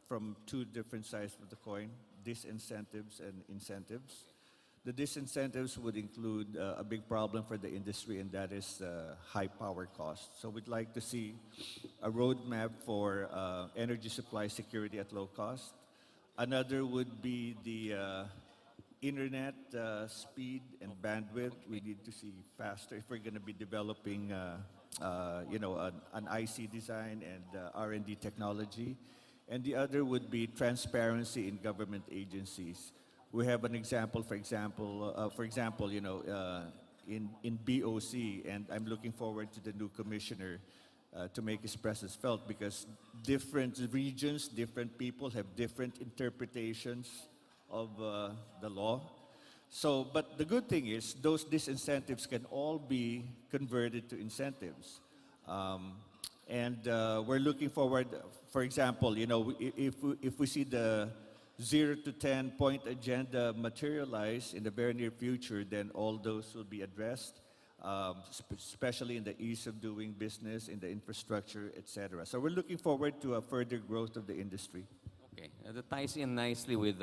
from two different sides of the coin: disincentives and incentives. The disincentives would include a big problem for the industry, and that is high power costs. So we'd like to see a roadmap for energy supply security at low cost. Another would be the internet speed and bandwidth. We need to see faster if we're going to be developing, an IC design and R&D technology. And the other would be transparency in government agencies. We have an example, in BOC, and I'm looking forward to the new commissioner to make his presence felt, because different regions, different people have different interpretations of the law. So, but the good thing is those disincentives can all be converted to incentives. We're looking forward, for example, if we see the 0 to 10 point agenda materialize in the very near future, then all those will be addressed, especially in the ease of doing business, in the infrastructure, etc. So we're looking forward to a further growth of the industry. Okay, that ties in nicely with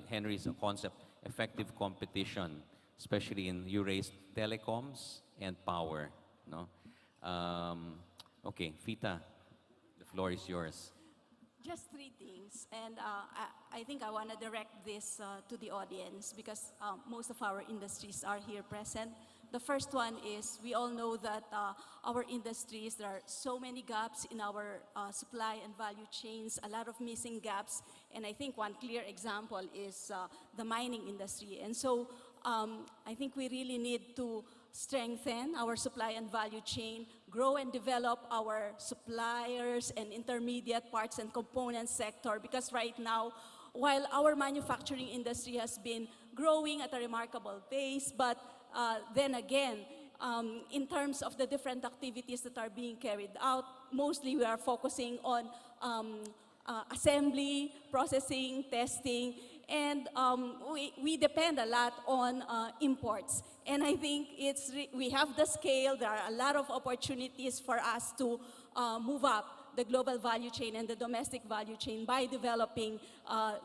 Henry's concept, effective competition, especially in you raised telecoms and power. No, okay, Fita, the floor is yours. Just three things, and I think I want to direct this to the audience because most of our industries are here present. The first one is we all know that our industries, there are so many gaps in our supply and value chains, a lot of missing gaps, and I think one clear example is the mining industry. And so I think we really need to strengthen our supply and value chain, grow and develop our suppliers and intermediate parts and components sector, because right now, while our manufacturing industry has been growing at a remarkable pace, but then again, in terms of the different activities that are being carried out, mostly we are focusing on assembly, processing, testing, and we depend a lot on imports. And I think we have the scale, there are a lot of opportunities for us to move up the global value chain and the domestic value chain by developing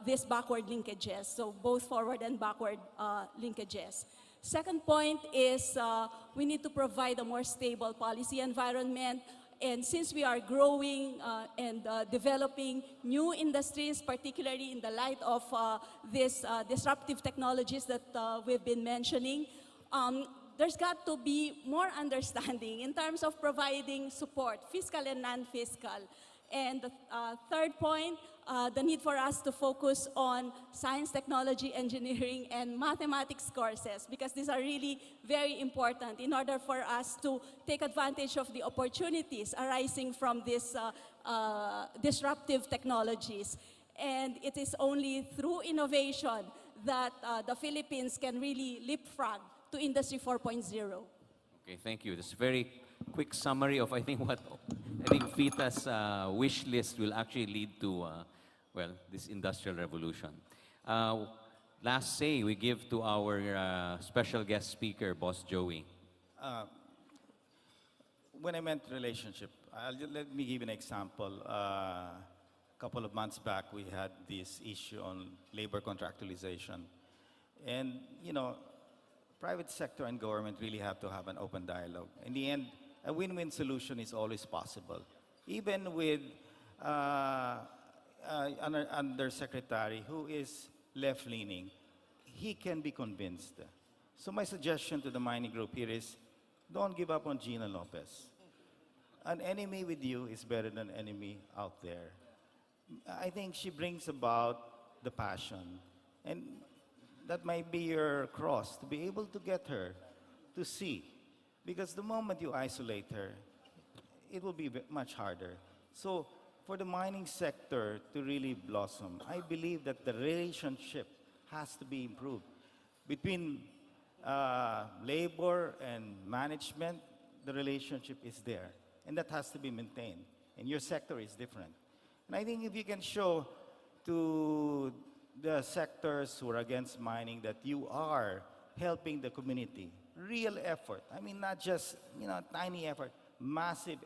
these backward linkages, so both forward and backward linkages. Second point is we need to provide a more stable policy environment. And since we are growing and developing new industries, particularly in the light of these disruptive technologies that we've been mentioning, there's got to be more understanding in terms of providing support, fiscal and non-fiscal. And the third point, the need for us to focus on science, technology, engineering, and mathematics courses, because these are really very important in order for us to take advantage of the opportunities arising from these disruptive technologies. And it is only through innovation that the Philippines can really leapfrog to Industry 4.0. Okay, thank you. This is a very quick summary of I think Fita's wish list will actually lead to this industrial revolution. Last say we give to our special guest speaker, Boss Joey. When I meant relationship, let me give an example. A couple of months back, we had this issue on labor contractualization. And, private sector and government really have to have an open dialogue. In the end, a win-win solution is always possible. Even with undersecretary who is left-leaning, he can be convinced. So my suggestion to the mining group here is, don't give up on Gina Lopez. An enemy with you is better than an enemy out there. I think she brings about the passion. And that might be your cross, to be able to get her to see. Because the moment you isolate her, it will be much harder. So for the mining sector to really blossom, I believe that the relationship has to be improved. Between labor and management, the relationship is there. And that has to be maintained. and your sector is different. And I think if you can show to the sectors who are against mining that you are helping the community, real effort. I mean, not just, tiny effort, massive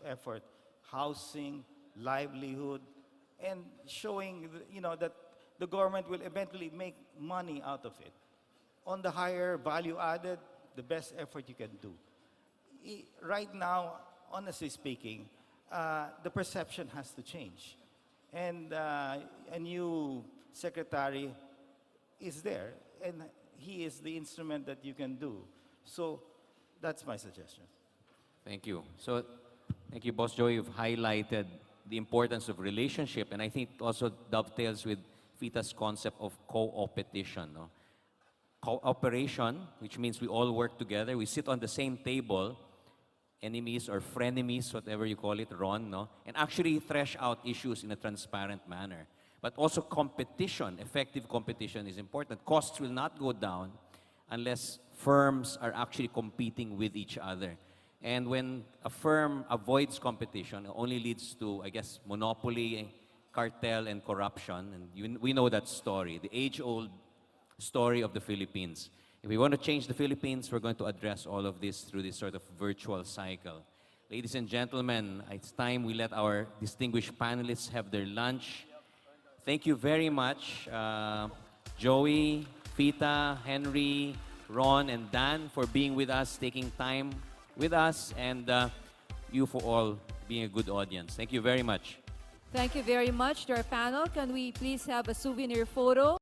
effort, housing, livelihood, and showing, that the government will eventually make money out of it. On the higher value added, the best effort you can do. Right now, honestly speaking, the perception has to change. And a new secretary is there, and he is the instrument that you can do. So that's my suggestion. Thank you. So, thank you, Boss Joey. You've highlighted the importance of relationship, and I think it also dovetails with FITA's concept of co-opetition. No? Cooperation, which means we all work together, we sit on the same table, enemies or frenemies, whatever you call it, Ron, no? And actually thresh out issues in a transparent manner. But also competition, effective competition is important. Costs will not go down unless firms are actually competing with each other. And when a firm avoids competition, it only leads to, I guess, monopoly, cartel, and corruption. And we know that story, the age-old story of the Philippines. If we want to change the Philippines, we're going to address all of this through this sort of virtual cycle. Ladies and gentlemen, it's time we let our distinguished panelists have their lunch. Thank you very much, Joey, Fita, Henry, Ron, and Dan for being with us, taking time with us, and you for all being a good audience. Thank you very much. Thank you very much to our panel. Can we please have a souvenir photo?